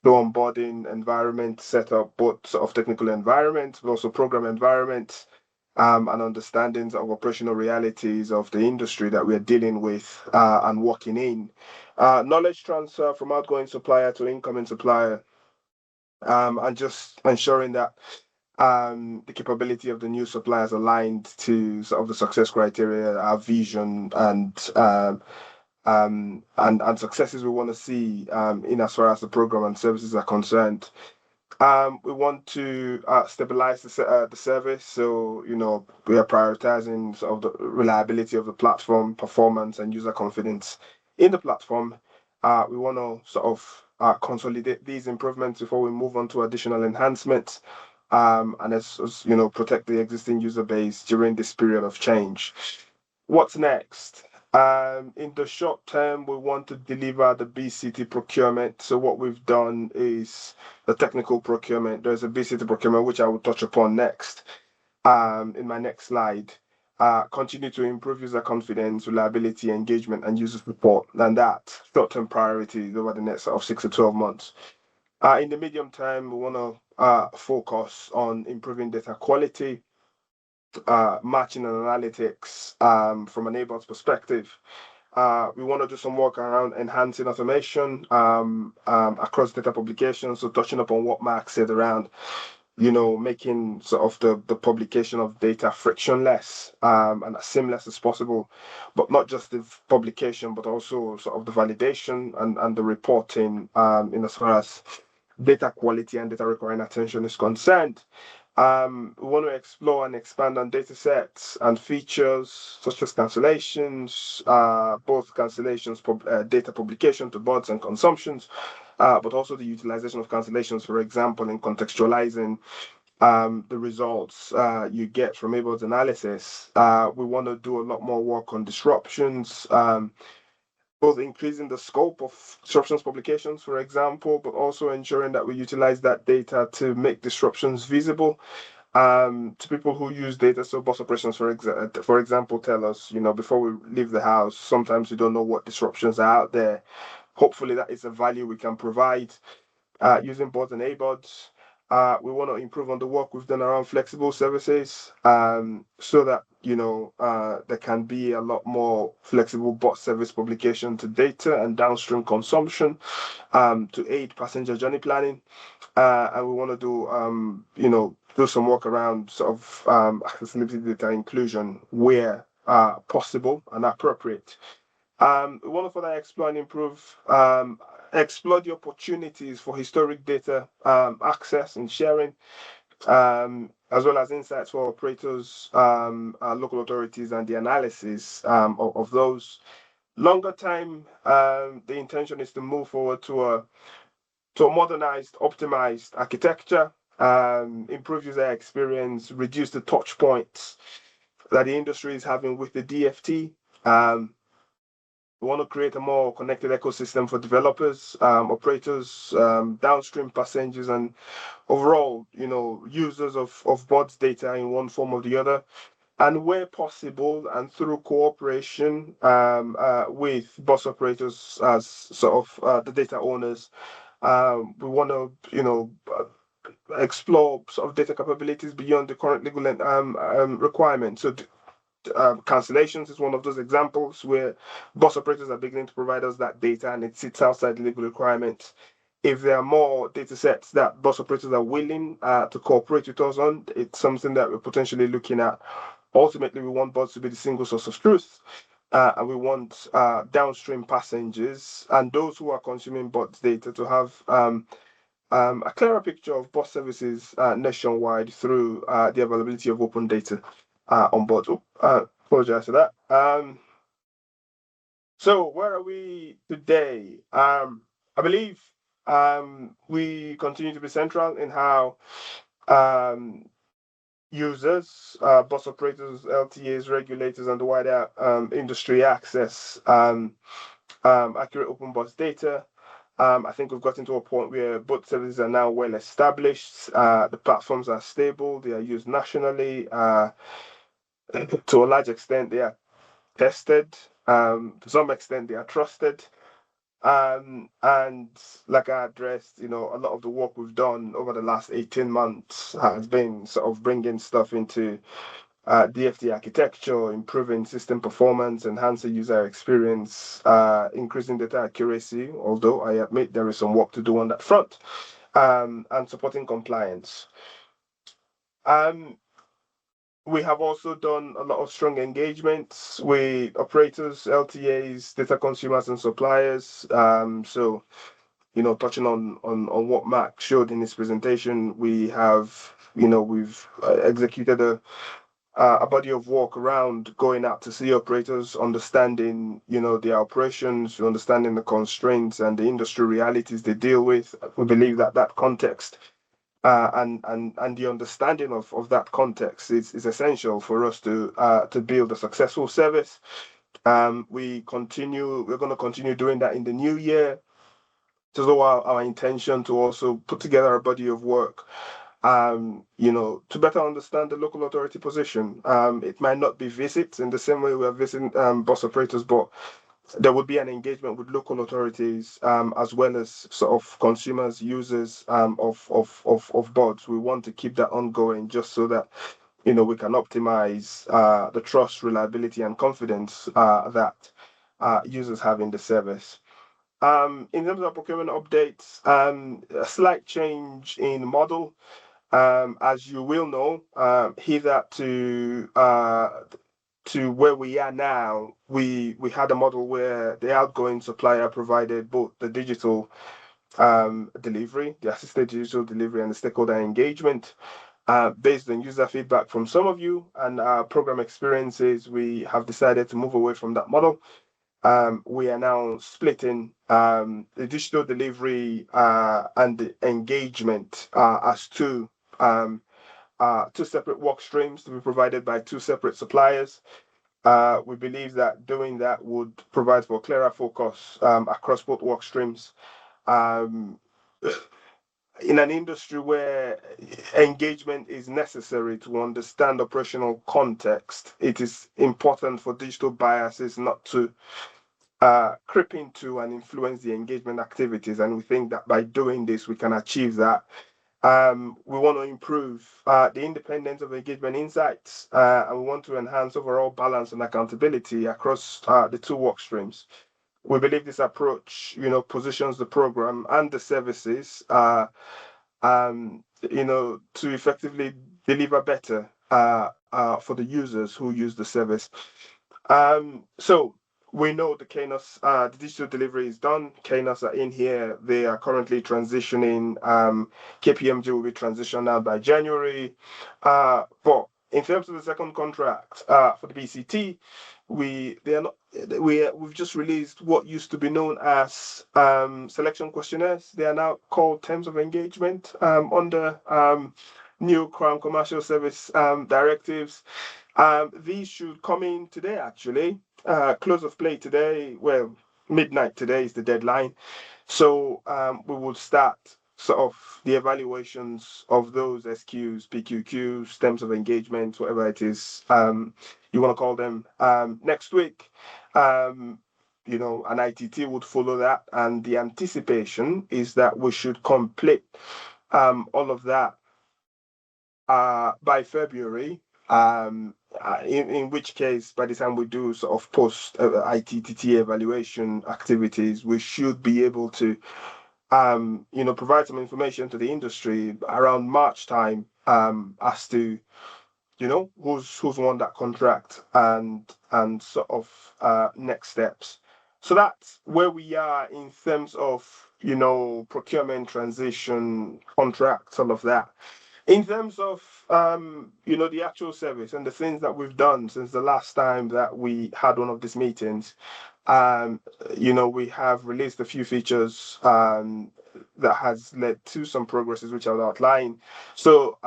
The onboarding environment, set up both sort of technical environments, but also program environments, and understandings of operational realities of the industry that we're dealing with and working in. Knowledge transfer from outgoing supplier to incoming supplier, and just ensuring that the capability of the new suppliers aligned to sort of the success criteria, our vision, and and successes we want to see in as far as the program and services are concerned. We want to stabilize the service, so we are prioritizing sort of the reliability of the platform, performance, and user confidence in the platform. We want to sort of consolidate these improvements before we move on to additional enhancements, and as protect the existing user base during this period of change. What's next? In the short term, we want to deliver the BCT procurement. So what we've done is the technical procurement. There's a BCT procurement, which I will touch upon next in my next slide. Continue to improve user confidence, reliability, engagement, and user support. And that short-term priorities over the next 6 to 12 months. In the medium term, we want to focus on improving data quality, matching and analytics from a neighbor's perspective. We want to do some work around enhancing automation across data publications. So touching upon what Mark said around, making sort of the publication of data frictionless and as seamless as possible, but not just the publication, but also sort of the validation and the reporting in as far as data quality and data requiring attention is concerned. We want to explore and expand on data sets and features such as cancellations, both cancellations, data publication to boards and consumptions, but also the utilization of cancellations, for example, in contextualizing the results you get from ABOD's analysis. We want to do a lot more work on disruptions, both increasing the scope of disruptions publications, for example, but also ensuring that we utilize that data to make disruptions visible to people who use data. So bus operations, for example, tell us, before we leave the house, sometimes we don't know what disruptions are out there. Hopefully that is a value we can provide using bots and ABODs. We want to improve on the work we've done around flexible services so that there can be a lot more flexible bot service publication to data and downstream consumption to aid passenger journey planning. And we want to do some work around sort of accessibility data inclusion where possible and appropriate. We want to further explore and improve, explore the opportunities for historic data access and sharing, as well as insights for operators, local authorities, and the analysis of those. Longer time, the intention is to move forward to a modernized, optimized architecture, improve user experience, reduce the touch points that the industry is having with the DFT. We want to create a more connected ecosystem for developers, operators, downstream passengers, and overall, users of bots data in one form or the other. And where possible, and through cooperation with bus operators as sort of the data owners, we want to, explore sort of data capabilities beyond the current legal requirements. So cancellations is one of those examples where bus operators are beginning to provide us that data and it sits outside the legal requirements. If there are more data sets that bus operators are willing to cooperate with us on, it's something that we're potentially looking at. Ultimately, we want bots to be the single source of truth, and we want downstream passengers and those who are consuming bots data to have a clearer picture of bus services nationwide through the availability of open data on board. Apologize for that. So where are we today? I believe we continue to be central in how users, bus operators, LTAs, regulators, and the wider industry access accurate open bus data. I think we've gotten to a point where both services are now well established. The platforms are stable. They are used nationally. To a large extent, they are tested. To some extent, they are trusted. And like I addressed, a lot of the work we've done over the last 18 months has been sort of bringing stuff into DFT architecture, improving system performance, enhancing user experience, increasing data accuracy, although I admit there is some work to do on that front, and supporting compliance. We have also done a lot of strong engagements with operators, LTAs, data consumers, and suppliers. So, touching on what Mark showed in his presentation, we have, we've executed a body of work around going out to see operators, understanding, their operations, understanding the constraints and the industry realities they deal with. We believe that context and the understanding of that context is essential for us to build a successful service. We're going to continue doing that in the new year. It is our intention to also put together a body of work, to better understand the local authority position. It might not be visits in the same way we're visiting bus operators, but there would be an engagement with local authorities, as well as sort of consumers, users of bots. We want to keep that ongoing just so that we can optimize the trust, reliability, and confidence that users have in the service. In terms of procurement updates, a slight change in model. As you will know, hitherto to where we are now, we had a model where the outgoing supplier provided both the digital delivery, the assisted digital delivery, and the stakeholder engagement. Based on user feedback from some of you and our program experiences, we have decided to move away from that model. We are now splitting the digital delivery and the engagement as two separate work streams to be provided by two separate suppliers. We believe that doing that would provide for clearer focus across both work streams. In an industry where engagement is necessary to understand operational context, it is important for digital biases not to creep into and influence the engagement activities. And we think that by doing this, we can achieve that. We want to improve the independence of engagement insights, and we want to enhance overall balance and accountability across the two work streams. We believe this approach, positions the program and the services, to effectively deliver better for the users who use the service. So we know the KNOS, the digital delivery is done. KNOS are in here. They are currently transitioning. KPMG will be transitioned out by January. But in terms of the second contract for the BCT, we've just released what used to be known as selection questionnaires. They are now called terms of engagement under new Crown Commercial Service directives. These should come in today, actually. Close of play today. Well, midnight today is the deadline. So we will start sort of the evaluations of those SQs, PQQs, terms of engagement, whatever it is you want to call them, next week. An ITT would follow that, and the anticipation is that we should complete all of that by February. In which case, by the time we do sort of post ITT evaluation activities, we should be able to, provide some information to the industry around March time as to, who's won that contract and sort of next steps. So that's where we are in terms of, procurement, transition, contracts, all of that. In terms of the actual service and the things that we've done since the last time that we had one of these meetings, we have released a few features that has led to some progresses which I'll outline. So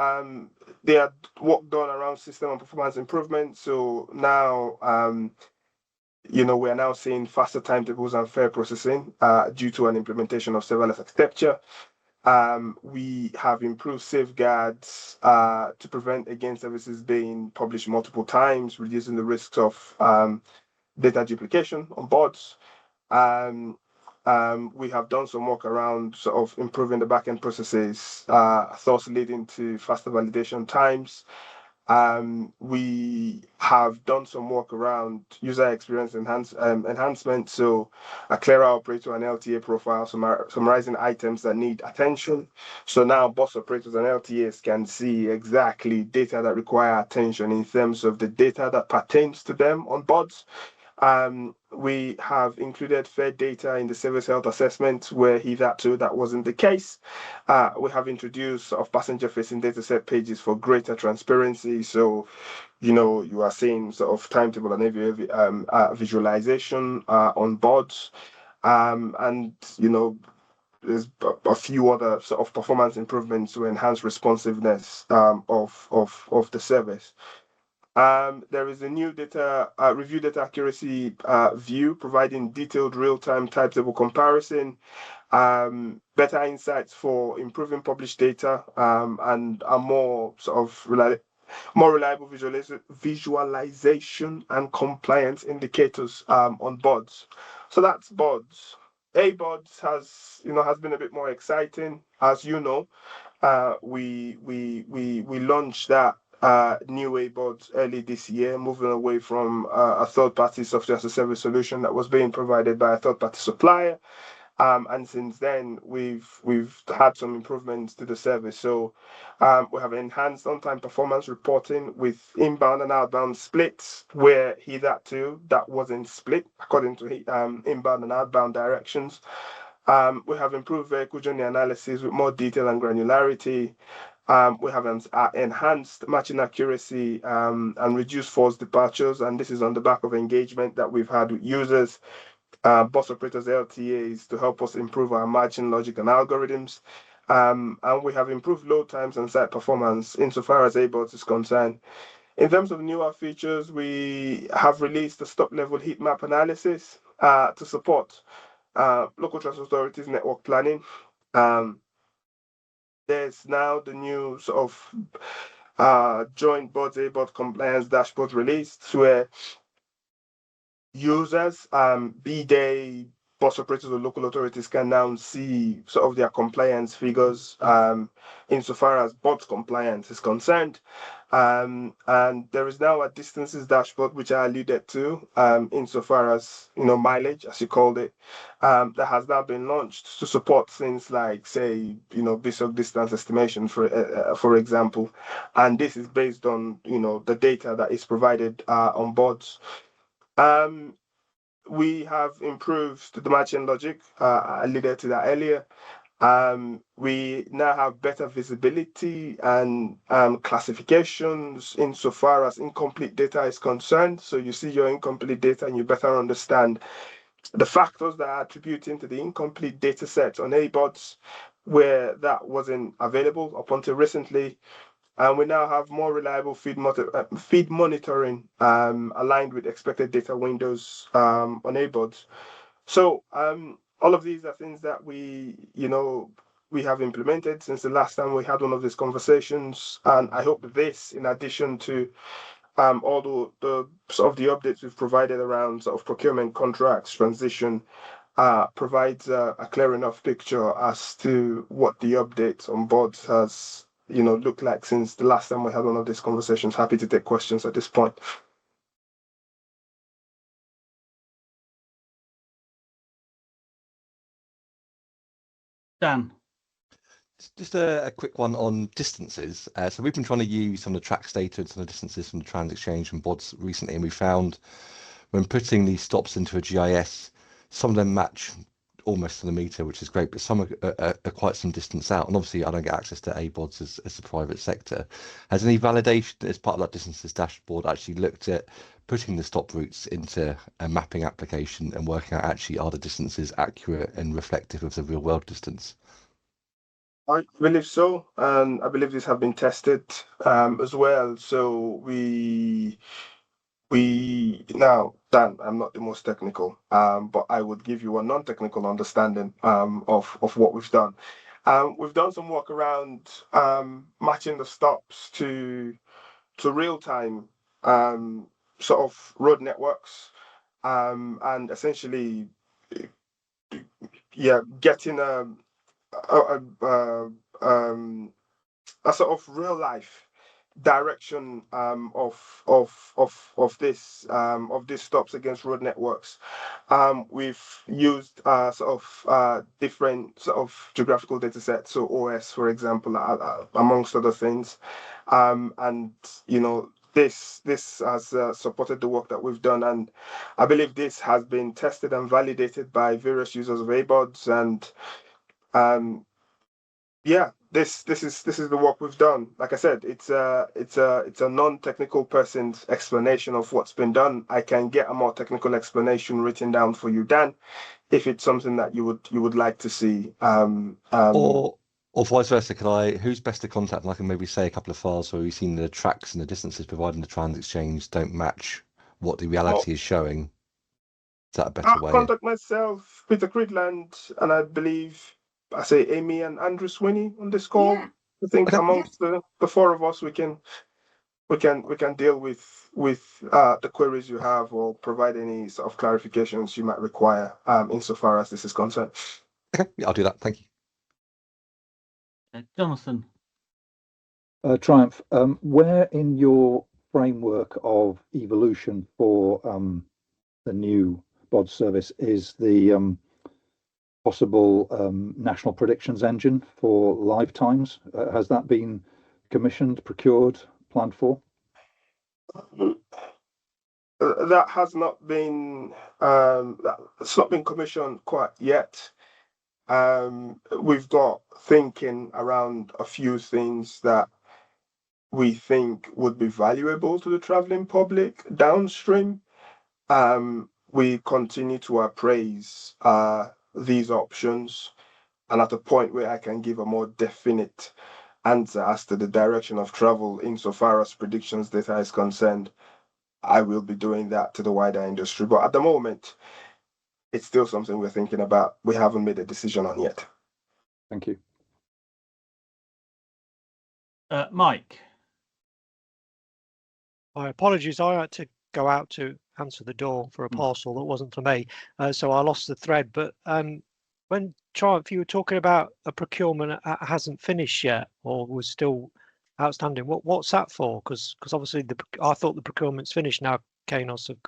they are work done around system and performance improvement. So now we are now seeing faster timetables and fair processing due to an implementation of serverless architecture. We have improved safeguards to prevent against services being published multiple times, reducing the risks of data duplication on boards. We have done some work around sort of improving the backend processes, thus leading to faster validation times. We have done some work around user experience enhancement, so a clearer operator and LTA profile, summarizing items that need attention. So now bus operators and LTAs can see exactly data that require attention in terms of the data that pertains to them on boards. We have included fair data in the service health assessment where hitherto that wasn't the case. We have introduced sort of passenger-facing dataset pages for greater transparency. So, you are seeing sort of timetable and visualization on boards, and there's a few other sort of performance improvements to enhance responsiveness of the service. There is a new data review data accuracy view, providing detailed real-time type table comparison, better insights for improving published data, and a more sort of reliable visualization and compliance indicators on boards. So that's boards. A-boards has been a bit more exciting, as you know. We launched that new A-boards early this year, moving away from a third-party software as a service solution that was being provided by a third-party supplier. And since then, we've had some improvements to the service. So we have enhanced on-time performance reporting with inbound and outbound splits, where hitherto that wasn't split according to inbound and outbound directions. We have improved vehicle journey analysis with more detail and granularity. We have enhanced matching accuracy and reduced false departures, and this is on the back of engagement that we've had with users, bus operators, LTAs, to help us improve our matching logic and algorithms. And we have improved load times and site performance insofar as A-boards is concerned. In terms of newer features, we have released the stop level heat map analysis to support local transport authorities network planning. There's now the new sort of joint boards A-board compliance dashboard released, where users, be they bus operators or local authorities, can now see sort of their compliance figures insofar as boards compliance is concerned. And there is now a distances dashboard, which I alluded to, insofar as mileage, as you called it, that has now been launched to support things like, say, basic distance estimation, for example. And this is based on the data that is provided on boards. We have improved the matching logic. I alluded to that earlier. We now have better visibility and classifications insofar as incomplete data is concerned. So you see your incomplete data and you better understand the factors that are attributing to the incomplete data set on A-boards, where that wasn't available up until recently. And we now have more reliable feed monitoring aligned with expected data windows on A-boards. So all of these are things that we have implemented since the last time we had one of these conversations. And I hope this, in addition to all the sort of the updates we've provided around sort of procurement contracts, transition, provides a clear enough picture as to what the updates on boards has look like since the last time we had one of these conversations. Happy to take questions at this point. Dan. Just a quick one on distances. So we've been trying to use some of the tracks data and some of the distances from the Trans Exchange and boards recently, and we found when putting these stops into a GIS, some of them match almost to the meter, which is great, but some are quite some distance out. And obviously I don't get access to A-boards as a private sector. Has any validation as part of that distances dashboard actually looked at putting the stop routes into a mapping application and working out actually are the distances accurate and reflective of the real world distance? I believe so, and I believe these have been tested as well. So we now, Dan, I'm not the most technical, but I would give you a non-technical understanding of what we've done. We've done some work around matching the stops to real-time sort of road networks, and essentially, getting a sort of real life direction of these stops against road networks. We've used different sort of geographical data sets, so OS, for example, amongst other things, and this has supported the work that we've done, and I believe this has been tested and validated by various users of ABODs, and this is the work we've done. Like I said, it's a non-technical person's explanation of what's been done. I can get a more technical explanation written down for you, Dan, if it's something that you would like to see. Or vice versa, who's best to contact? And I can maybe say a couple of files where we've seen the tracks and the distances provided in the trans exchange don't match what the reality is showing. Is that a better way? Contact myself, Peter Cridland, and I believe I say Amy and Andrew Sweeney on this call. Yeah. I think Okay. amongst the four of us, we can deal with the queries you have or provide any sort of clarifications you might require insofar as this is concerned. Okay, yeah, I'll do that. Thank you. Jonathan. Triumph, where in your framework of evolution for the new BOD service is the possible national predictions engine for live times? Has that been commissioned, procured, planned for? That has not been it's not been commissioned quite yet. We've got thinking around a few things that we think would be valuable to the traveling public downstream. We continue to appraise these options, and at a point where I can give a more definite answer as to the direction of travel insofar as predictions data is concerned, I will be doing that to the wider industry. But at the moment, it's still something we're thinking about. We haven't made a decision on yet. Thank you. Mike. My apologies. I had to go out to answer the door for a parcel that wasn't for me, so I lost the thread. But when Triumph, you were talking about a procurement that hasn't finished yet or was still outstanding. What's that for? Because obviously I thought the procurement's finished now. Kainos have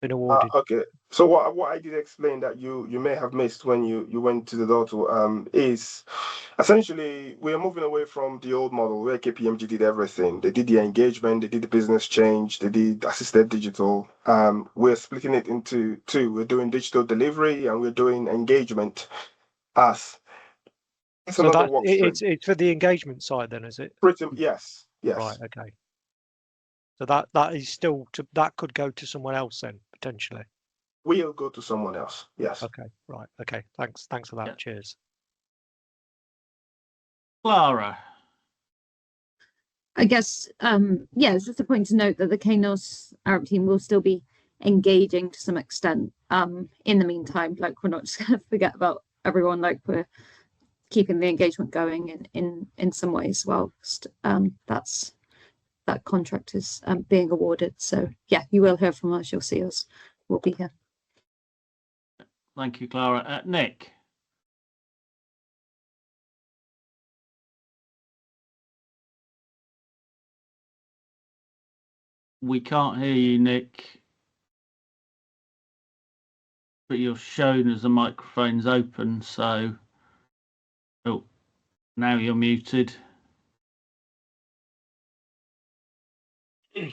been awarded. Okay. So what I did explain that you may have missed when you went to the door to is essentially we are moving away from the old model where KPMG did everything. They did the engagement, they did the business change, they did assisted digital. We're splitting it into two. We're doing digital delivery and we're doing engagement as it's So another that work stream. it's for the engagement side then, is it? Yes. Right. Okay. So that is still that could go to someone else then potentially. We'll go to someone else. Yes. Okay. Right. Okay. Thanks for that. Yeah. Cheers. Clara. I guess, it's just a point to note that the Kainos Arab team will still be engaging to some extent. In the meantime, like we're not just going to forget about everyone, like we're keeping the engagement going in some ways whilst that contract is being awarded. So yeah, you will hear from us. You'll see us. We'll be here. Thank you, Clara. Nick. We can't hear you, Nick. But you're shown as the microphone's open, so now you're muted. The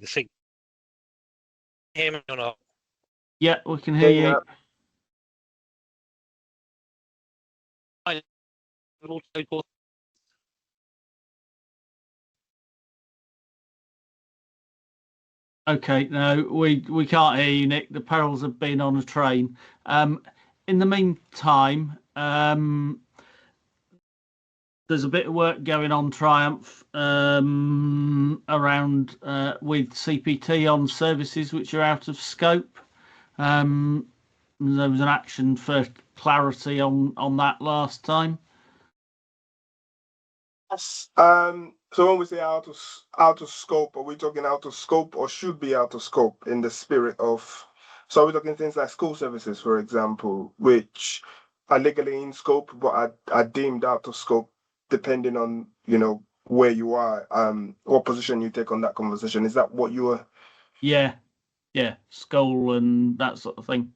thing. Hear me or not? Yeah, we can hear you. Okay, no, we can't hear you, Nick. The perils have been on a train. In the meantime, there's a bit of work going on Triumph around with CPT on services which are out of scope. There was an action for clarity on that last time. Yes. So when we say out of scope, are we talking out of scope or should be out of scope in the spirit of? So we're talking things like school services, for example, which are legally in scope but are deemed out of scope depending on where you are, what position you take on that conversation. Is that what you were? Yeah, school and that sort of thing.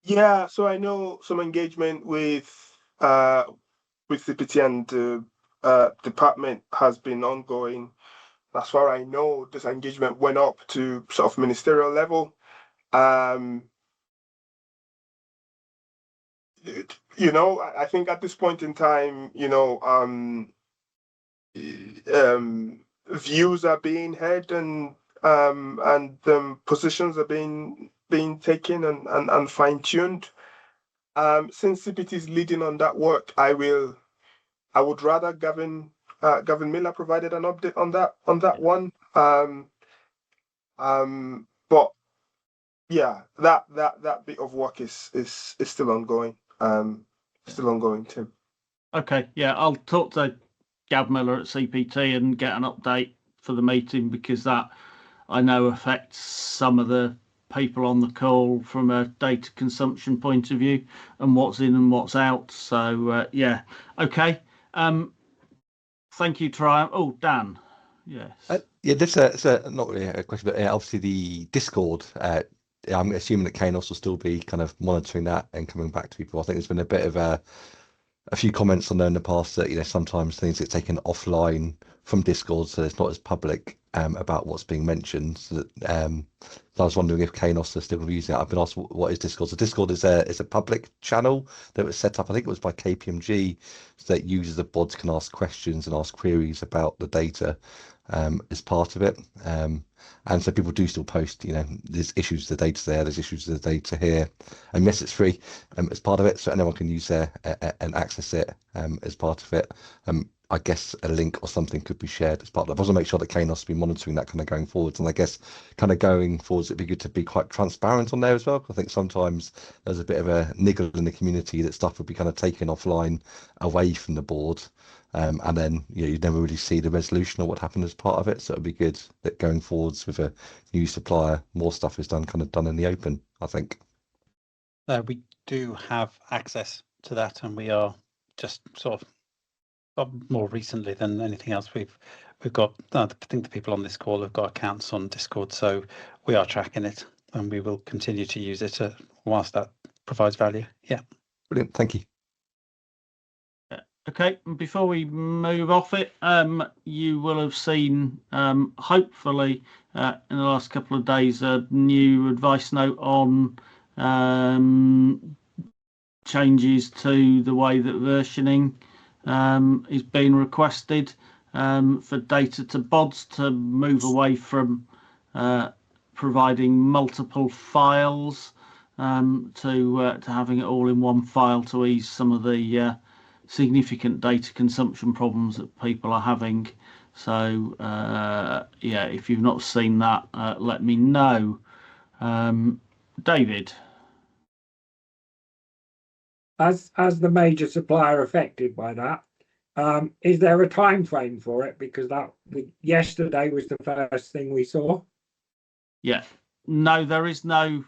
Yeah, so I know some engagement with CPT and the department has been ongoing. As far as I know, this engagement went up to sort of ministerial level. I think at this point in time, views are being heard and positions are being taken and fine tuned. Since CPT is leading on that work, I would rather Gavin Miller provided an update on that one. But yeah, that bit of work is still ongoing. Still ongoing, Tim. Okay, yeah, I'll talk to Gav Miller at CPT and get an update for the meeting, because that I know affects some of the people on the call from a data consumption point of view and what's in and what's out. So yeah, okay. Thank you, Triumph. Oh, Dan. Yes. Yeah, this is not really a question, but obviously the Discord. I'm assuming that Kanos will still be kind of monitoring that and coming back to people. I think there's been a bit of a few comments on there in the past that sometimes things get taken offline from Discord, so it's not as public about what's being mentioned. So I was wondering if Kanos are still going to be using it. I've been asked what is Discord. So Discord is a public channel that was set up. I think it was by KPMG, so that users of bods can ask questions and ask queries about the data as part of it. And so people do still post, there's issues with the data there, there's issues with the data here. And yes, it's free as part of it, so anyone can use there and access it as part of it. I guess a link or something could be shared as part of it. I want to make sure that Kanos will be monitoring that kind of going forwards. And I guess kind of going forwards, it'd be good to be quite transparent on there as well. I think sometimes there's a bit of a niggle in the community that stuff would be kind of taken offline away from the board. And then you'd never really see the resolution or what happened as part of it. So it'd be good that going forwards with a new supplier, more stuff is done in the open, I think. We do have access to that, and we are just sort of more recently than anything else. We've got, I think the people on this call have got accounts on Discord, so we are tracking it, and we will continue to use it whilst that provides value. Yeah. Brilliant. Thank you. Okay, before we move off it, you will have seen, hopefully, in the last couple of days, a new advice note on changes to the way that versioning is being requested for data to bods to move away from providing multiple files to having it all in one file to ease some of the significant data consumption problems that people are having. So yeah, if you've not seen that, let me know. David, as the major supplier affected by that, is there a time frame for it? Because yesterday was the first thing we saw. Yeah, no, there is no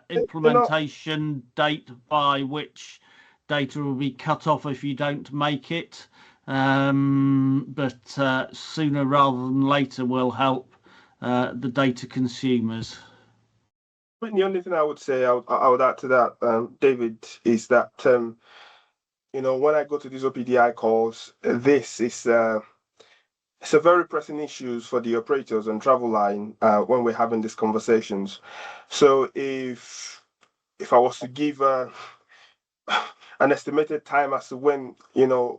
implementation date by which data will be cut off if you don't make it, but sooner rather than later will help the data consumers. But the only thing I would say, I would add to that, David, is that when I go to these OPDI calls, this is it's a very pressing issues for the operators on Traveline when we're having these conversations. So if I was to give an estimated time as to when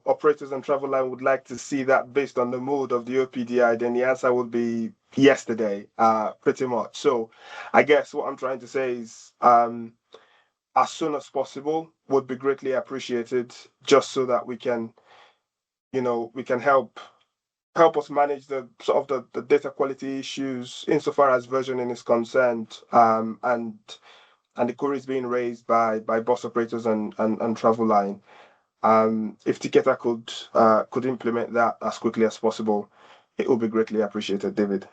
operators on Traveline would like to see that based on the mood of the OPDI, then the answer would be yesterday, pretty much. So I guess what I'm trying to say is as soon as possible would be greatly appreciated, just so that we can help us manage the sort of the data quality issues insofar as versioning is concerned, and the queries being raised by bus operators and Traveline. If Ticketer could implement that as quickly as possible, it would be greatly appreciated, David.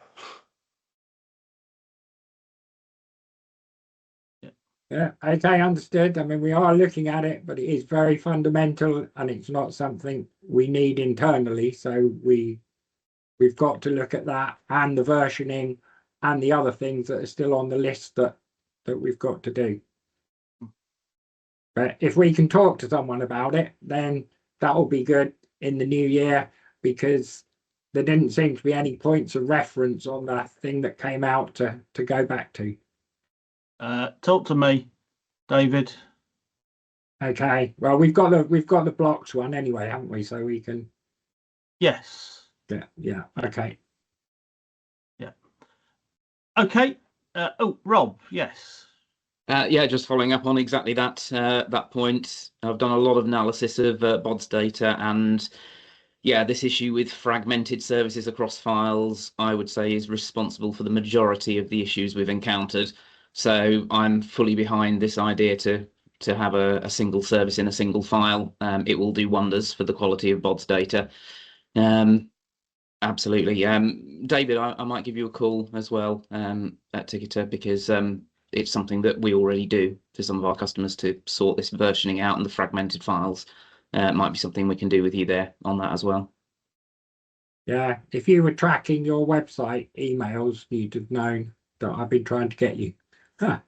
Yeah, okay, understood. I mean, we are looking at it, but it is very fundamental and it's not something we need internally. So we've got to look at that and the versioning and the other things that are still on the list that we've got to do. But if we can talk to someone about it, then that will be good in the new year, because there didn't seem to be any points of reference on that thing that came out to go back to. Talk to me, David. Okay, well, we've got the blocks one anyway, haven't we? So we can. Yes. Yeah. Okay. Yeah. Okay. Rob. Yes. Yeah, just following up on exactly that point. I've done a lot of analysis of BODS data, and yeah, this issue with fragmented services across files, I would say, is responsible for the majority of the issues we've encountered. So I'm fully behind this idea to have a single service in a single file. It will do wonders for the quality of BODS data. Absolutely. David, I might give you a call as well at Ticketer, because it's something that we already do for some of our customers to sort this versioning out and the fragmented files. Might be something we can do with you there on that as well. Yeah, if you were tracking your website emails, you'd have known that I've been trying to get you. Huh.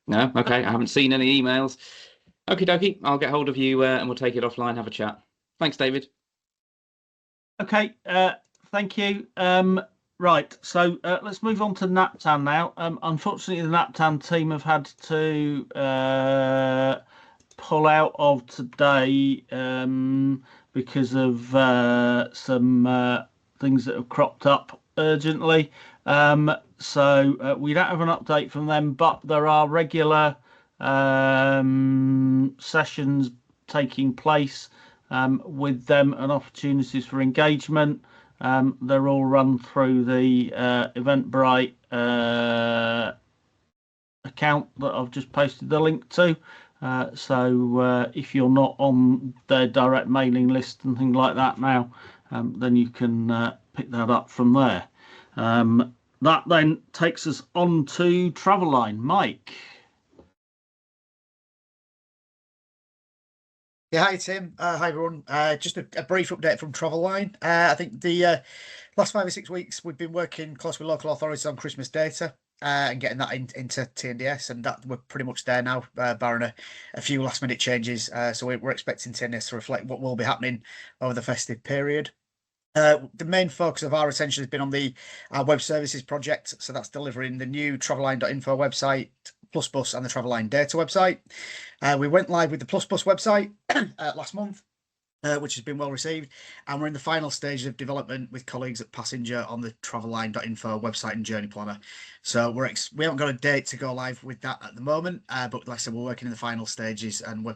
No, okay, I haven't seen any emails. Okie dokie, I'll get hold of you and we'll take it offline, have a chat. Thanks, David. Okay, thank you. Right, so let's move on to Naptan now. Unfortunately, the Naptan team have had to pull out of today because of some things that have cropped up urgently. So we don't have an update from them, but there are regular sessions taking place with them and opportunities for engagement. They're all run through the Eventbrite account that I've just posted the link to. So if you're not on their direct mailing list and things like that now, then you can pick that up from there. That then takes us on to Traveline. Mike. Yeah, hi Tim. Hi everyone. Just a brief update from Traveline. I think the last 5 or 6 weeks we've been working close with local authorities on Christmas data and getting that into TNDS, and that we're pretty much there now, barring a few last minute changes. So we're expecting TNDS to reflect what will be happening over the festive period. The main focus of our attention has been on the web services project. So that's delivering the new traveline.info website, Plusbus, and the Traveline data website. We went live with the Plusbus website last month, which has been well received, and we're in the final stage of development with colleagues at Passenger on the traveline.info website and journey planner. So we haven't got a date to go live with that at the moment, but like I said, we're working in the final stages, and we're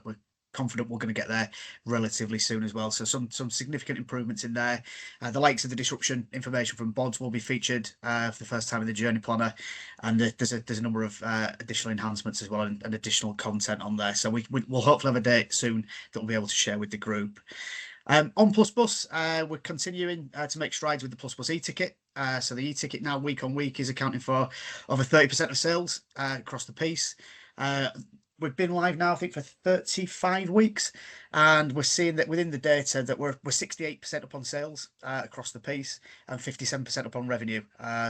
confident we're going to get there relatively soon as well. So some significant improvements in there. The likes of the disruption information from BODS will be featured for the first time in the journey planner, and there's a number of additional enhancements as well, and additional content on there. So we'll hopefully have a date soon that we'll be able to share with the group. On Plusbus, we're continuing to make strides with the Plusbus e-ticket. So the e-ticket now week on week is accounting for over 30% of sales across the piece. We've been live now, I think, for 35 weeks, and we're seeing that within the data that we're 68% up on sales across the piece and 57% up on revenue.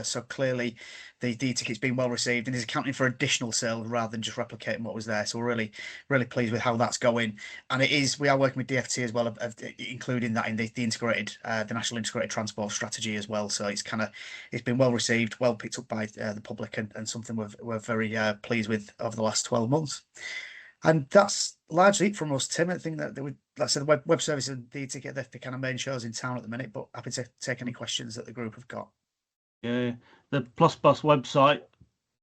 So clearly the ticket's been well received and is accounting for additional sales rather than just replicating what was there. So we're really pleased with how that's going. And we are working with DFT as well, including that in the integrated, the National Integrated Transport Strategy as well. So it's been well received, well picked up by the public, and something we're very pleased with over the last 12 months. And that's largely it from us, Tim. I think that like I said, the web service and the ticket, the kind of main shows in town at the minute, but happy to take any questions that the group have got. Yeah, the Plusbus website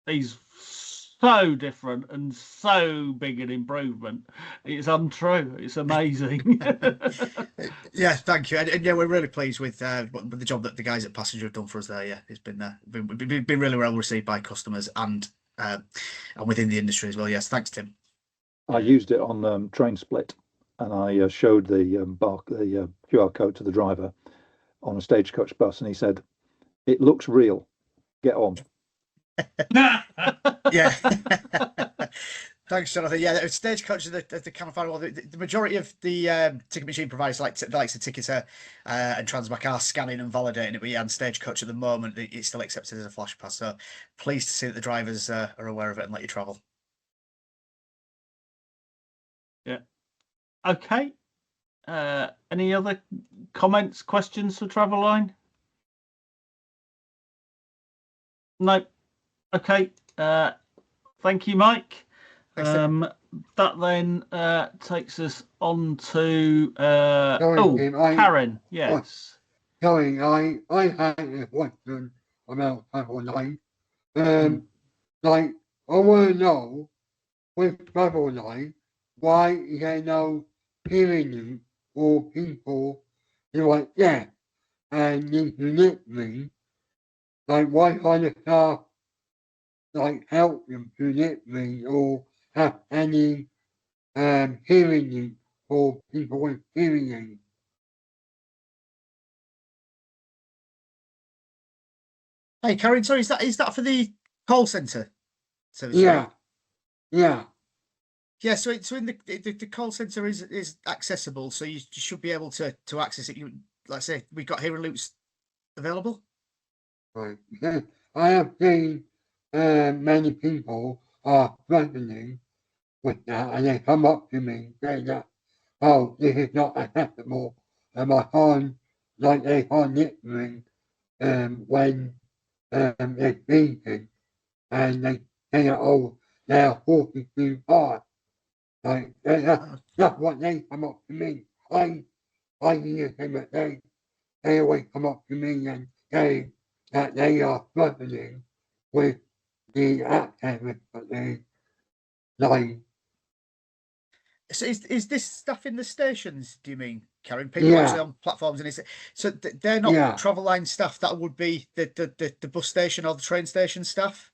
is so different and so big an improvement. It's untrue. It's amazing. Yeah, thank you. And yeah, we're really pleased with the job that the guys at Passenger have done for us there. Yeah, it's been really well received by customers and within the industry as well. Yes, thanks, Tim. I used it on Train Split, and I showed the QR code to the driver on a Stagecoach bus, and he said, "It looks real. Get on." Yeah. Thanks, Jonathan. Yeah, Stagecoach are the kind of final one. The majority of the ticket machine providers, like the likes of Ticketer and Transmac, are scanning and validating it. But yeah, and Stagecoach at the moment, it's still accepted as a flash pass. So pleased to see that the drivers are aware of it and let you travel. Yeah. Okay. Any other comments, questions for Traveline? No. Okay. Thank you, Mike. That then takes us on to Karen. Yes. Sorry, I had a question about Traveline. Like, I want to know with Traveline why there no hearing aids or people who are deaf and need to listen. Like, why can't the staff like help them to listen or have any hearing aids for people with hearing aids? Hey, Karen, sorry, is that for the call centre service? Yeah, yeah. Yeah, so in the call centre is accessible, so you should be able to access it. You, like I say, we've got hearing loops available. Right. I have seen many people are threatening with that, and they come up to me saying that, oh, this is not acceptable, and I find like they can't listen when they're speaking, and they say, oh, they are talking too fast. Like that's what they come up to me. I hear them, but they always come up to me and say that they are struggling with the access that they like. So is this stuff in the stations? Do you mean, Karen? People actually on platforms, and so they're not Traveline staff. That would be the bus station or the train station staff.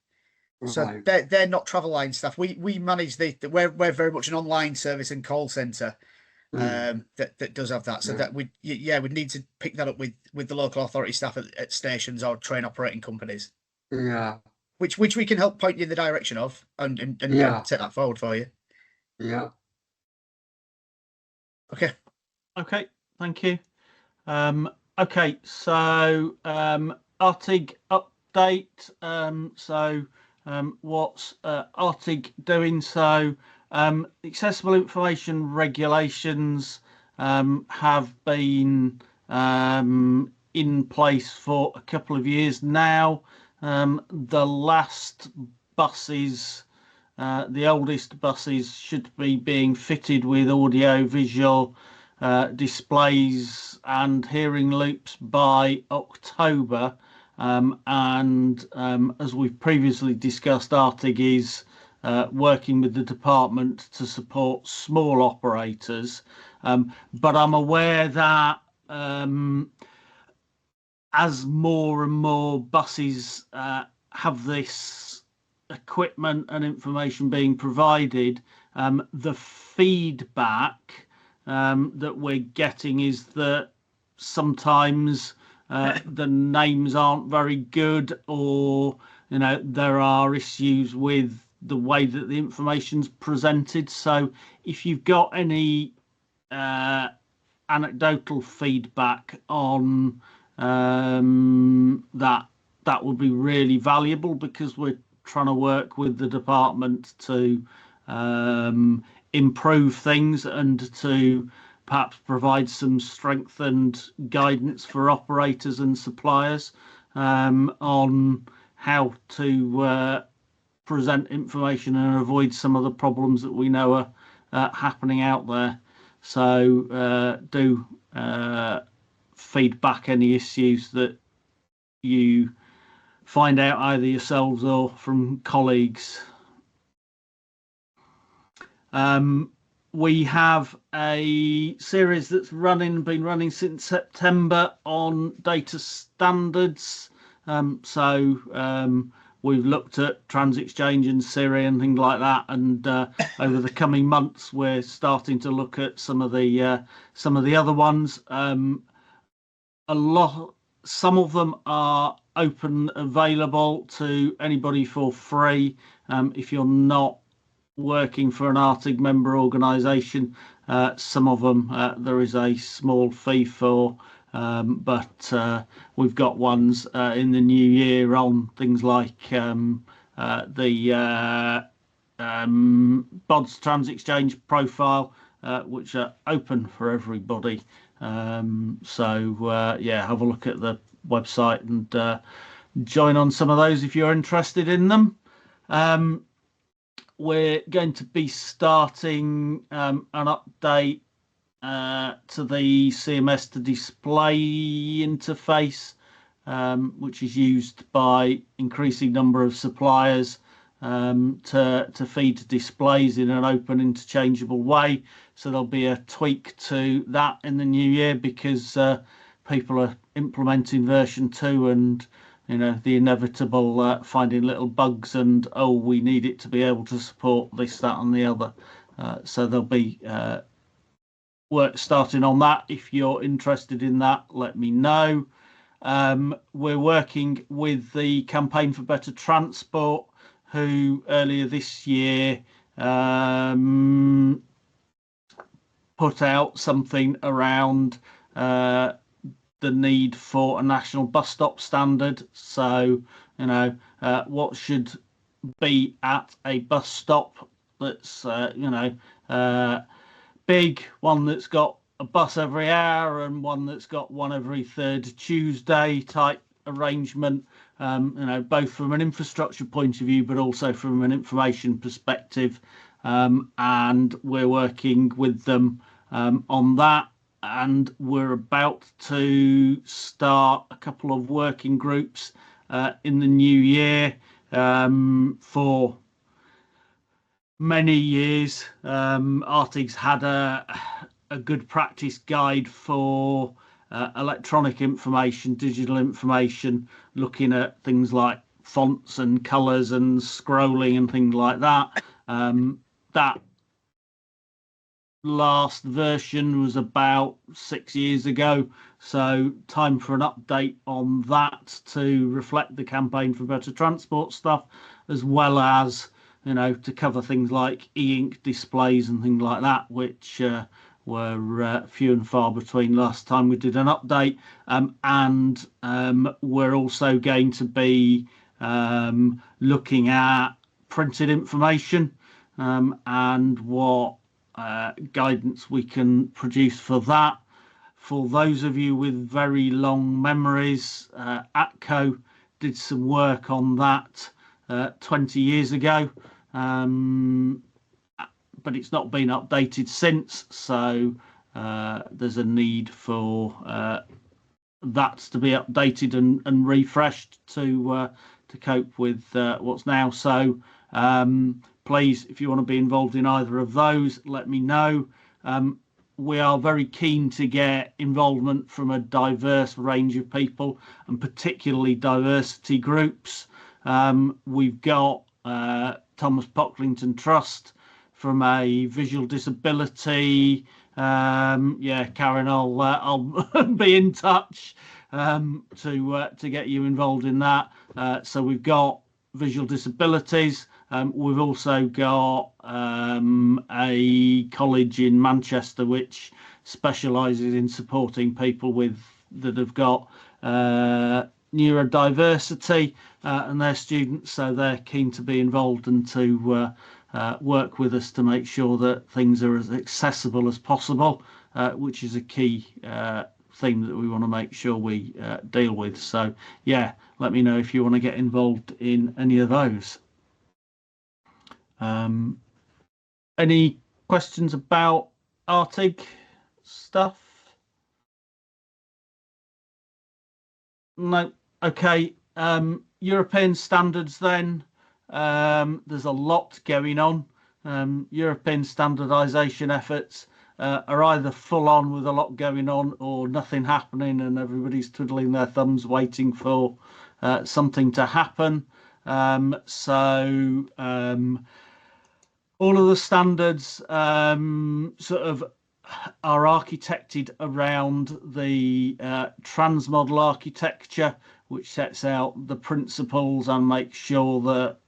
So they're not Traveline staff. We manage we're very much an online service and call centre that does have that. So that we'd need to pick that up with the local authority staff at stations or train operating companies. Yeah. Which we can help point you in the direction of and take that forward for you. Yeah. Okay. Okay. Thank you. Okay. So Artig update. What's Artig doing? So accessible information regulations have been in place for a couple of years now. The last buses, the oldest buses, should be being fitted with audio visual displays and hearing loops by October. As we've previously discussed, Artig is working with the department to support small operators. But I'm aware that as more and more buses have this equipment and information being provided, the feedback that we're getting is that sometimes the names aren't very good, or there are issues with the way that the information's presented. So if you've got any anecdotal feedback on that would be really valuable, because we're trying to work with the department to improve things and to perhaps provide some strengthened guidance for operators and suppliers on how to present information and avoid some of the problems that we know are happening out there. So do feedback any issues that you find out either yourselves or from colleagues. We have a series that's been running since September on data standards. We've looked at TransExchange and Siri and things like that, and over the coming months we're starting to look at some of the other ones. Some of them are open, available to anybody for free. If you're not working for an Artig member organisation. Some of them there is a small fee for, but we've got ones in the new year on things like the BODS Trans Exchange profile, which are open for everybody. So yeah, have a look at the website and join on some of those if you're interested in them. We're going to be starting an update to the CMS to display interface, which is used by increasing number of suppliers to feed displays in an open, interchangeable way. So there'll be a tweak to that in the new year because people are implementing version 2 and the inevitable finding little bugs and, oh, we need it to be able to support this, that and the other. So there'll be work starting on that. If you're interested in that, let me know. We're working with the Campaign for Better Transport, who earlier this year put out something around the need for a national bus stop standard. So, what should be at a bus stop that's, big, one that's got a bus every hour and one that's got one every third Tuesday type arrangement, both from an infrastructure point of view, but also from an information perspective. And we're working with them on that. And we're about to start a couple of working groups in the new year. For many years, Artig's had a good practice guide for electronic information, digital information, looking at things like fonts and colours and scrolling and things like that. That last version was about 6 years ago, so time for an update on that to reflect the Campaign for Better Transport stuff, as well as to cover things like e-ink displays and things like that, which were few and far between last time we did an update. And we're also going to be looking at printed information and what guidance we can produce for that. For those of you with very long memories, ATCO did some work on that 20 years ago, but it's not been updated since, so there's a need for that to be updated and refreshed to cope with what's now. So please, if you want to be involved in either of those, let me know. We are very keen to get involvement from a diverse range of people, and particularly diversity groups. We've got Thomas Pocklington Trust from a visual disability. Karen, I'll be in touch to get you involved in that. So we've got visual disabilities. We've also got a college in Manchester which specialises in supporting people that have got neurodiversity and their students, so they're keen to be involved and to work with us to make sure that things are as accessible as possible, which is a key theme that we want to make sure we deal with. So yeah, let me know if you want to get involved in any of those. Any questions about Artig stuff? No. Okay. European standards then. There's a lot going on. European standardization efforts are either full on with a lot going on or nothing happening and everybody's twiddling their thumbs waiting for something to happen. All of the standards sort of are architected around the transmodel architecture, which sets out the principles and makes sure that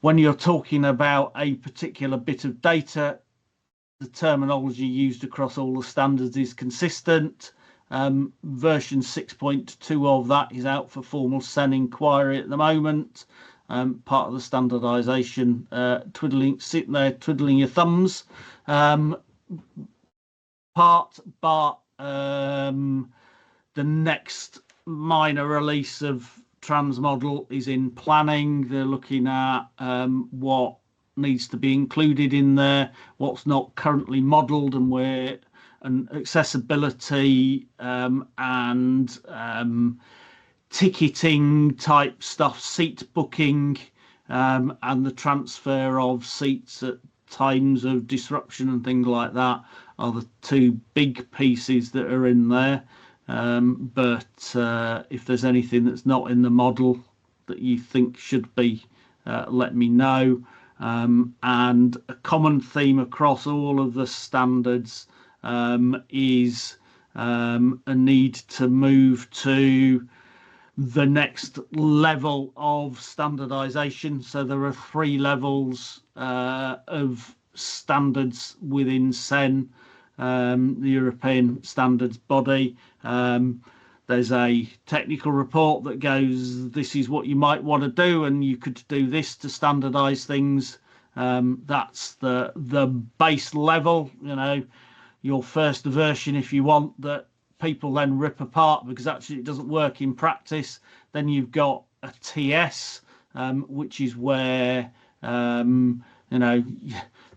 when you're talking about a particular bit of data, the terminology used across all the standards is consistent. Version 6.2 of that is out for formal SEN inquiry at the moment. Part of the standardisation, sitting there twiddling your thumbs. But the next minor release of Transmodel is in planning. They're looking at what needs to be included in there, what's not currently modelled, and accessibility and ticketing type stuff, seat booking, and the transfer of seats at times of disruption and things like that are the two big pieces that are in there. But if there's anything that's not in the model that you think should be, let me know. And a common theme across all of the standards is a need to move to the next level of standardization. So there are 3 levels of standards within SEN, the European standards body. There's a technical report that goes, this is what you might want to do, and you could do this to standardize things. That's the base level, your first version, if you want, that people then rip apart because actually it doesn't work in practice. Then you've got a TS, which is where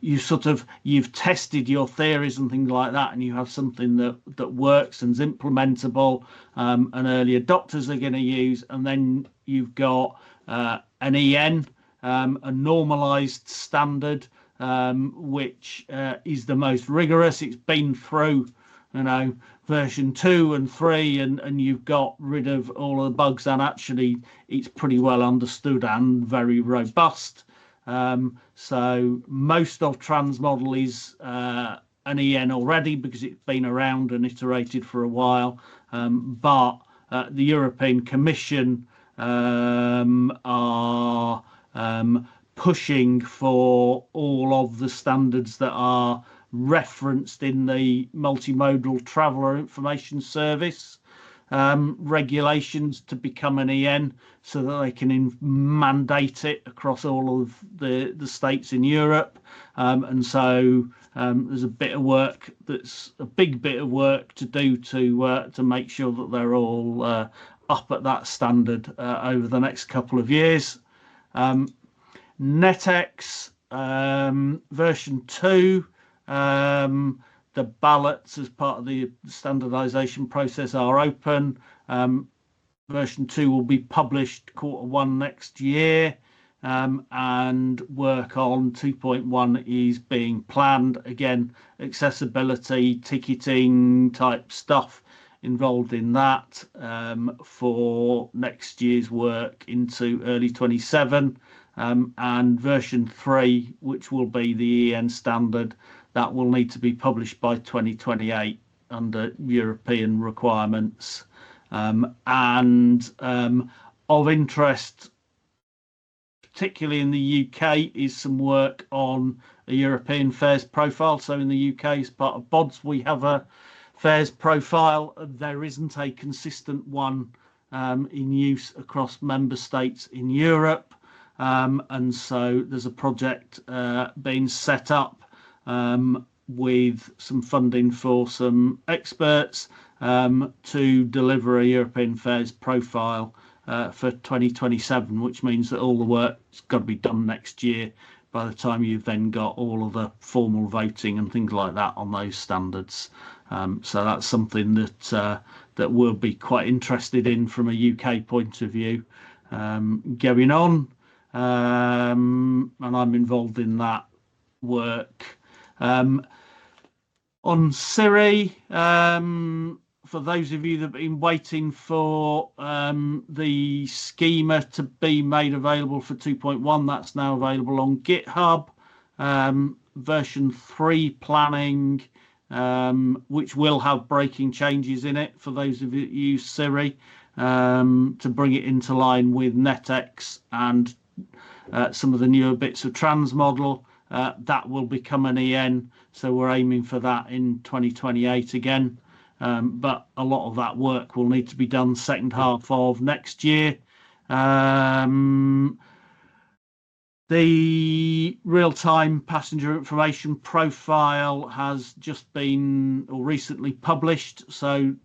you've tested your theories and things like that, and you have something that works and's implementable, and early adopters are going to use. And then you've got an EN, a normalized standard, which is the most rigorous. It's been through version 2 and 3, and you've got rid of all of the bugs, and actually it's pretty well understood and very robust. So most of Transmodel is an EN already because it's been around and iterated for a while, but the European Commission are pushing for all of the standards that are referenced in the multimodal traveller information service regulations to become an EN, so that they can mandate it across all of the states in Europe. And so there's a bit of work, that's a big bit of work to do to make sure that they're all up at that standard over the next couple of years. NetX version 2, the ballots as part of the standardization process are open. Version 2 will be published Q1 next year, and work on 2.1 is being planned. Again, accessibility, ticketing type stuff involved in that for next year's work into early 27. And version 3, which will be the EN standard, that will need to be published by 2028 under European requirements. And of interest, particularly in the UK, is some work on a European fares profile. So in the UK, as part of BODS, we have a fares profile. There isn't a consistent one in use across member states in Europe. And so there's a project being set up with some funding for some experts to deliver a European fares profile for 2027, which means that all the work's got to be done next year by the time you've then got all of the formal voting and things like that on those standards. So that's something that we'll be quite interested in from a UK point of view going on. And I'm involved in that work. On Siri, for those of you that have been waiting for the schema to be made available for 2.1, that's now available on GitHub. Version 3 planning, which will have breaking changes in it for those of you that use Siri, to bring it into line with NetX and some of the newer bits of Transmodel. That will become an EN, so we're aiming for that in 2028 again. But a lot of that work will need to be done second half of next year. The real-time passenger information profile has just been or recently published, so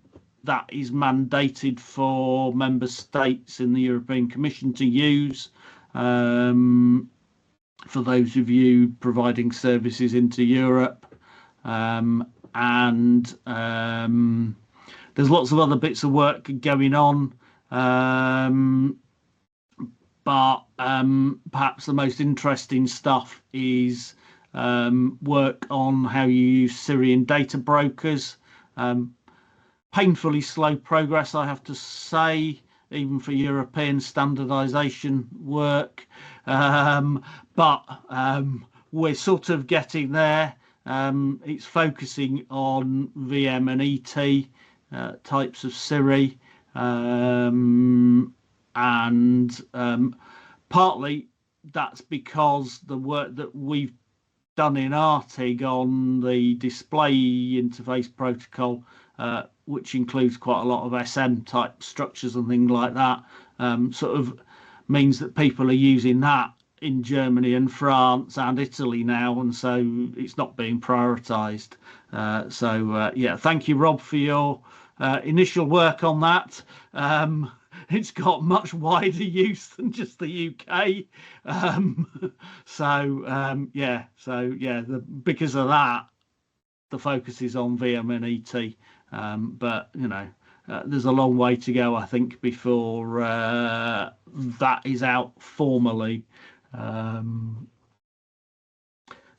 that is mandated for member states in the European Commission to use. For those of you providing services into Europe, and there's lots of other bits of work going on, but perhaps the most interesting stuff is work on how you use Syrian data brokers. Painfully slow progress, I have to say, even for European standardization work, but we're sort of getting there. It's focusing on VM and ET types of Siri, and partly that's because the work that we've done in Artig on the display interface protocol, which includes quite a lot of SM type structures and things like that, sort of means that people are using that in Germany and France and Italy now, and so it's not being prioritized. Yeah, thank you, Rob, for your initial work on that. It's got much wider use than just the UK. Because of that, the focus is on VM and ET. But you know, there's a long way to go, I think, before that is out formally. So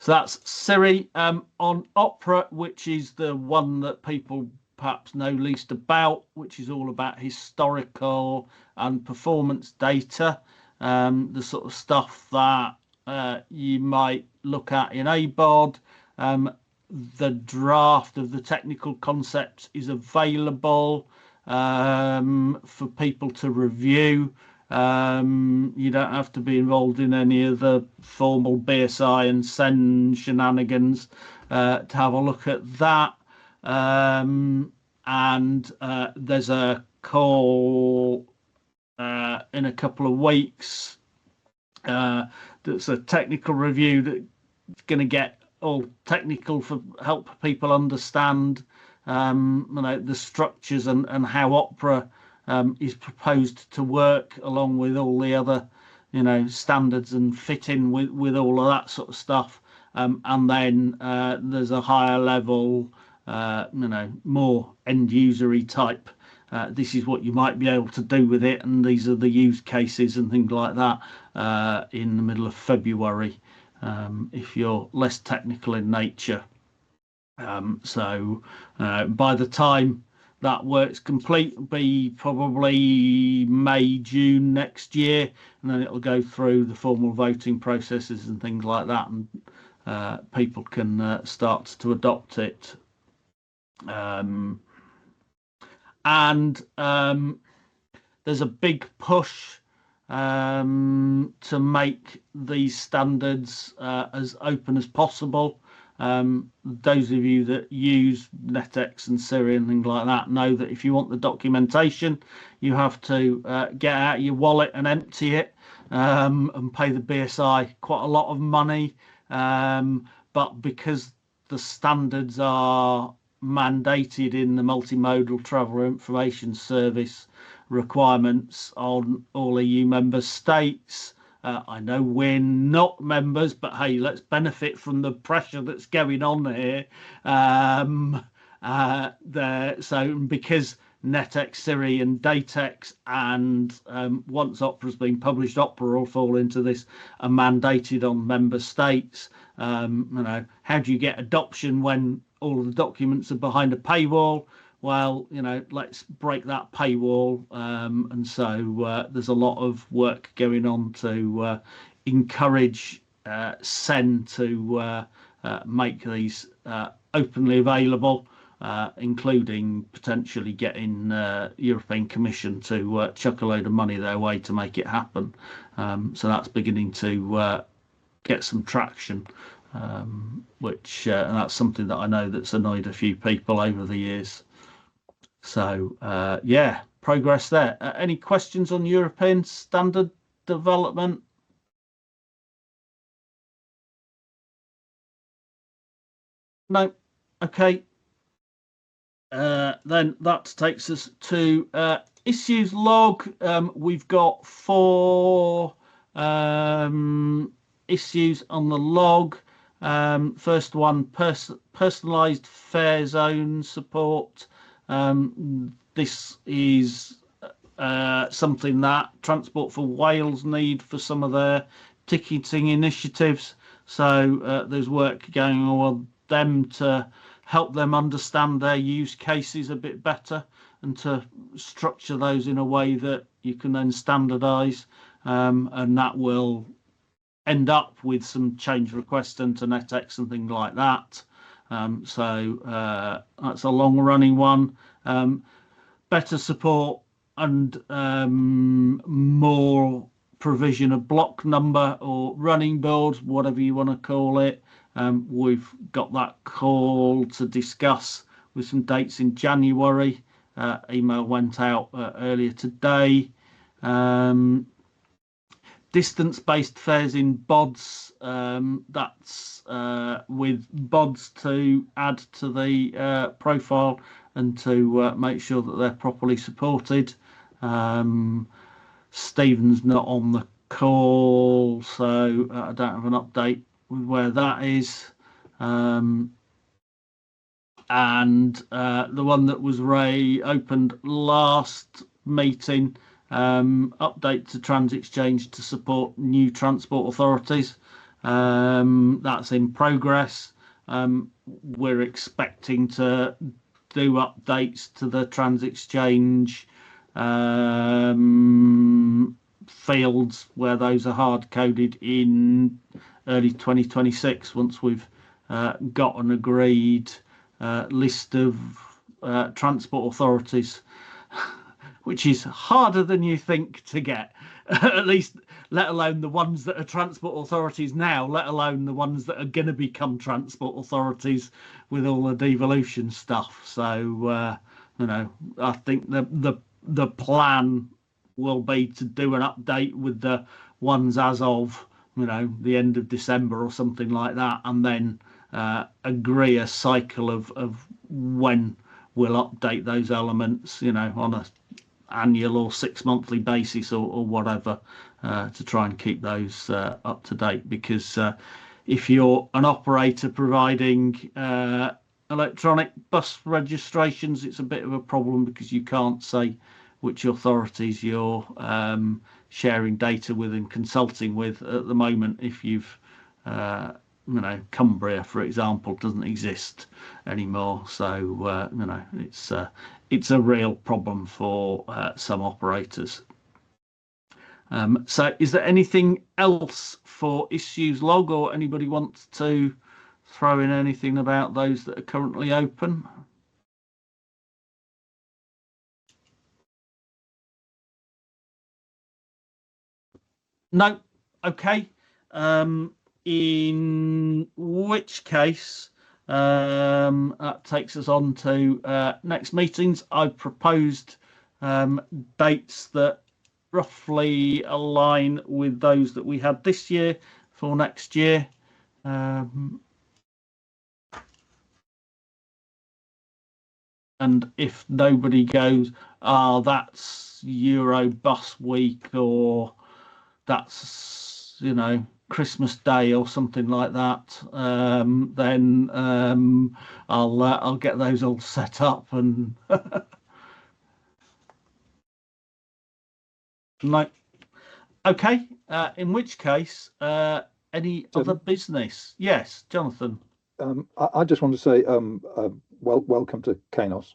that's Siri. On Opera, which is the one that people perhaps know least about, which is all about historical and performance data, the sort of stuff that you might look at in ABOD. The draft of the technical concepts is available for people to review. You don't have to be involved in any of the formal BSI and SEN shenanigans to have a look at that. And there's a call in a couple of weeks that's a technical review that's going to get all technical for help people understand the structures and how Opera is proposed to work, along with all the other standards and fit in with all of that sort of stuff. And then there's a higher level, more end usery type. This is what you might be able to do with it, and these are the use cases and things like that in the middle of February, if you're less technical in nature. So by the time that work's complete, it'll be probably May, June next year, and then it'll go through the formal voting processes and things like that, and people can start to adopt it. And there's a big push to make these standards as open as possible. Those of you that use NetX and Siri and things like that know that if you want the documentation, you have to get out your wallet and empty it and pay the BSI quite a lot of money. But because the standards are mandated in the multimodal travel information service requirements on all EU member states, I know we're not members, but hey, let's benefit from the pressure that's going on here. So because NetX, Siri and Datex, and once Opera's been published, Opera will fall into this and mandated on member states. How do you get adoption when all of the documents are behind a paywall? Well, let's break that paywall. And so there's a lot of work going on to encourage SEN to make these openly available. including potentially getting European Commission to chuck a load of money their way to make it happen. So that's beginning to get some traction, which and that's something that I know that's annoyed a few people over the years. So yeah, progress there. Any questions on European standard development? No. Okay. Then that takes us to issues log. We've got 4 issues on the log. First one, personalized fare zone support. This is something that Transport for Wales need for some of their ticketing initiatives. So there's work going on with them to help them understand their use cases a bit better and to structure those in a way that you can then standardize, and that will end up with some change requests into NetX and things like that. So that's a long running one. Better support and more provision of block number or running boards, whatever you want to call it. We've got that call to discuss with some dates in January. Email went out earlier today. Distance-based fares in BODs, that's with BODs to add to the profile and to make sure that they're properly supported. Stephen's not on the call, so I don't have an update with where that is. And the one that was opened last meeting, update to TransExchange to support new transport authorities. That's in progress. We're expecting to do updates to the TransExchange fields where those are hard coded in early 2026 once we've got an agreed list of transport authorities, which is harder than you think to get, at least, let alone the ones that are transport authorities now, let alone the ones that are going to become transport authorities with all the devolution stuff. So you know, I think the plan will be to do an update with the ones as of, you know, the end of December or something like that, and then agree a cycle of when we'll update those elements, you know, on a annual or 6-monthly basis or whatever, to try and keep those up to date. Because if you're an operator providing electronic bus registrations, it's a bit of a problem because you can't say which authorities you're sharing data with and consulting with at the moment. If you've you know, Cumbria, for example, doesn't exist anymore. So you know, it's a real problem for some operators. So is there anything else for issues log, or anybody wants to throw in anything about those that are currently open? No. Okay. In which case, that takes us on to next meetings. I've proposed dates that roughly align with those that we had this year for next year. And if nobody goes, that's Euro Bus Week, or that's, you know, Christmas Day or something like that, then I'll get those all set up and no. Okay. In which case, any other business? Yes, Jonathan. I just want to say welcome to Kanos,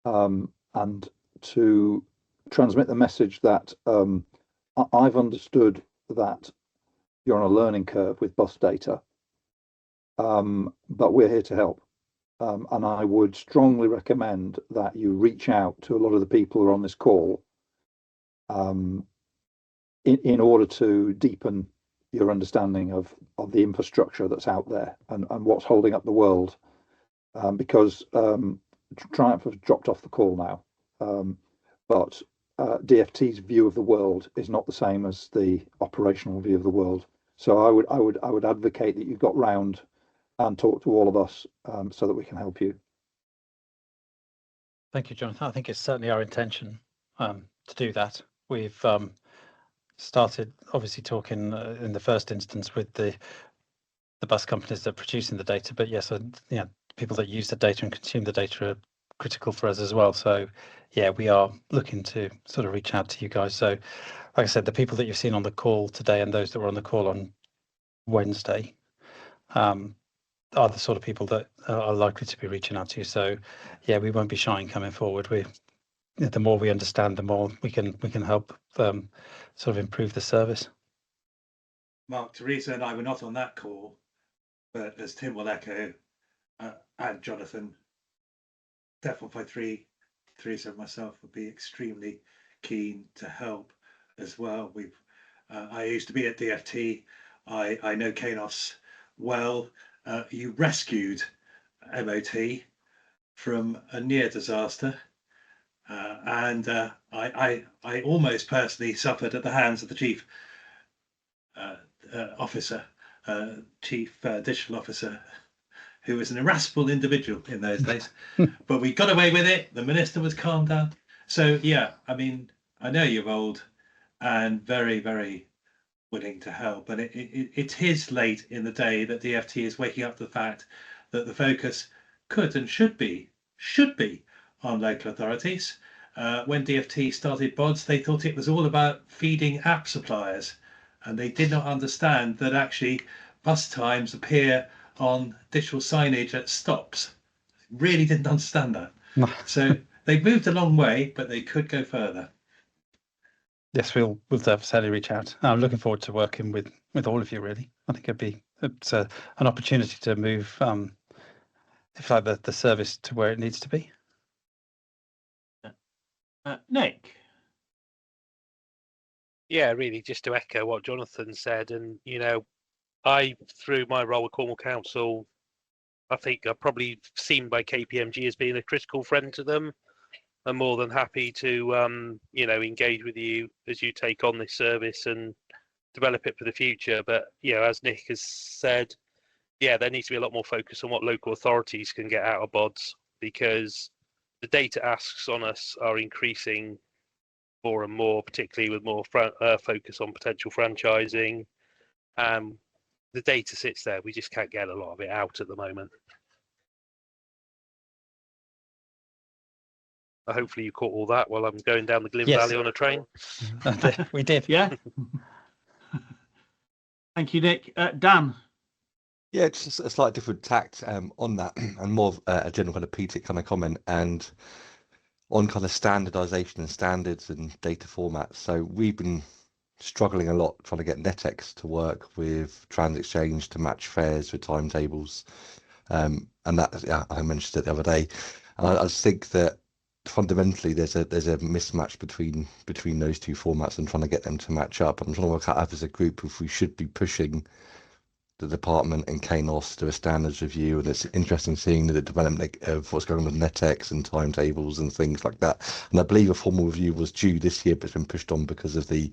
and to transmit the message that I've understood that you're on a learning curve with bus data, but we're here to help. and I would strongly recommend that you reach out to a lot of the people who are on this call in order to deepen your understanding of the infrastructure that's out there and what's holding up the world, because Triumph have dropped off the call now, but DFT's view of the world is not the same as the operational view of the world. So I would advocate that you got round and talk to all of us so that we can help you. Thank you, Jonathan. I think it's certainly our intention to do that. We've started obviously talking in the first instance with the bus companies that are producing the data, but yes, people that use the data and consume the data are critical for us as well. So yeah, we are looking to sort of reach out to you guys. So like I said, the people that you've seen on the call today and those that were on the call on Wednesday are the sort of people that are likely to be reaching out to you. So yeah, we won't be shy in coming forward. The more we understand, the more we can help sort of improve the service. Mark, Teresa and I were not on that call, but as Tim will echo, and Jonathan, Defon 53, Teresa and myself would be extremely keen to help as well. I used to be at DFT. I know Kanos well. You rescued MOT from a near disaster, and I almost personally suffered at the hands of the chief officer, chief digital officer, who was an irascible individual in those days. But we got away with it. The minister was calmed down. So yeah, I mean, I know you're old and very, very willing to help, and it is late in the day that DFT is waking up to the fact that the focus could and should be on local authorities. When DFT started BODS, they thought it was all about feeding app suppliers, and they did not understand that actually bus times appear on digital signage at stops. Really didn't understand that. So they've moved a long way, but they could go further. Yes, we'll certainly reach out. I'm looking forward to working with all of you. Really, I think it's an opportunity to move, if like the service to where it needs to be. Nick. Yeah, really, just to echo what Jonathan said, and I, through my role with Cornwall Council, I think I'm probably seen by KPMG as being a critical friend to them. I'm more than happy to, engage with you as you take on this service and develop it for the future. But, as Nick has said, there needs to be a lot more focus on what local authorities can get out of BODS, because the data asks on us are increasing more and more, particularly with more focus on potential franchising. The data sits there. We just can't get a lot of it out at the moment. Hopefully you caught all that while I'm going down the Glyn Valley on a train. We did. Yeah. Thank you, Nick. Dan. Yeah, just a slightly different tact on that, and more of a general kind of PTIC kind of comment, and on kind of standardization and standards and data formats. So we've been struggling a lot trying to get NetX to work with TransExchange to match fares with timetables, and that I mentioned it the other day. And I just think that fundamentally there's a mismatch between those two formats and trying to get them to match up. I'm trying to work out as a group if we should be pushing the department and KNOS to a standards review, and it's interesting seeing the development of what's going on with NetX and timetables and things like that. And I believe a formal review was due this year, but it's been pushed on because of the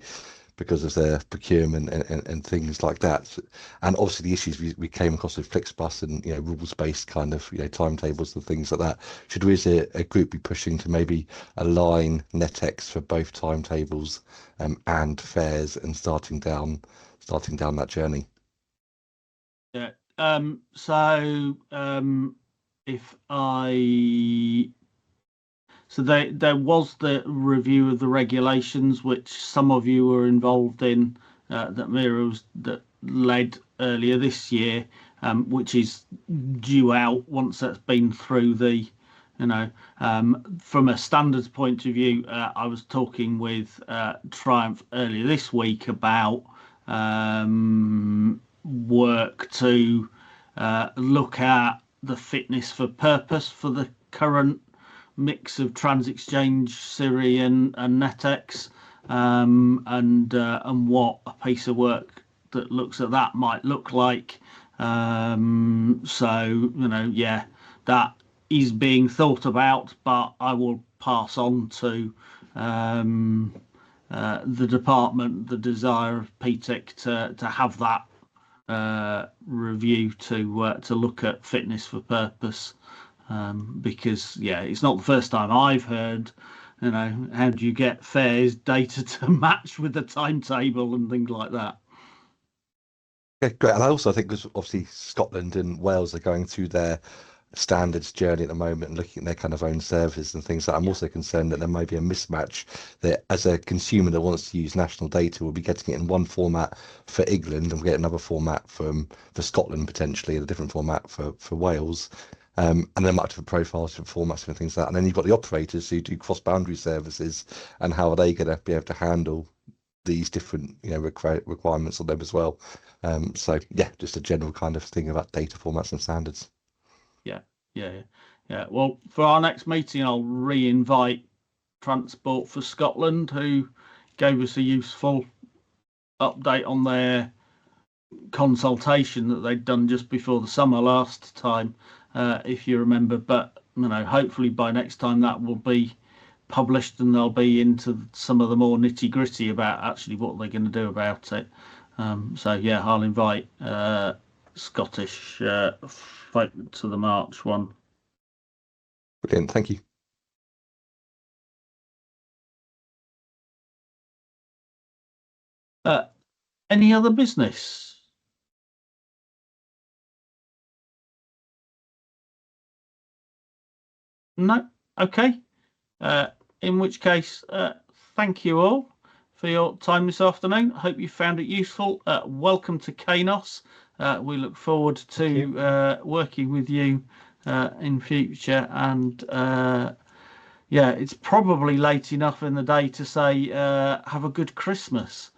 procurement and things like that. And obviously the issues we came across with FlixBus and rules-based kind of timetables and things like that. Should we as a group be pushing to maybe align NetX for both timetables and fares and starting down that journey? Yeah. So there was the review of the regulations, which some of you were involved in, that Mira that led earlier this year, which is due out once that's been through the, from a standards point of view. I was talking with Triumph earlier this week about work to look at the fitness for purpose for the current mix of TransExchange, Siri, and NetX, and what a piece of work that looks at that might look like. So, you know, yeah, that is being thought about, but I will pass on to the department the desire of PTIC to have that review to look at fitness for purpose, because yeah, it's not the first time I've heard, you know, how do you get fares data to match with the timetable and things like that. Okay, great. And I also think because obviously Scotland and Wales are going through their standards journey at the moment and looking at their kind of own services and things, that I'm also concerned that there may be a mismatch, that as a consumer that wants to use national data will be getting it in one format for England and we get another format for Scotland, potentially a different format for Wales, and then much different profiles, different formats and things like that. And then you've got the operators who do cross-boundary services, and how are they going to be able to handle these different, you know, requirements on them as well. So yeah, just a general kind of thing about data formats and standards. Yeah. Well, for our next meeting, I'll re-invite Transport for Scotland, who gave us a useful update on their consultation that they'd done just before the summer last time, if you remember. But you know, hopefully by next time that will be published and they'll be into some of the more nitty-gritty about actually what they're going to do about it. So yeah, I'll invite Scottish folk to the March one. Brilliant, thank you. Any other business? No? Okay. In which case, thank you all for your time this afternoon. I hope you found it useful. Welcome to Kainos. We look forward to working with you in future, and yeah, it's probably late enough in the day to say have a good Christmas.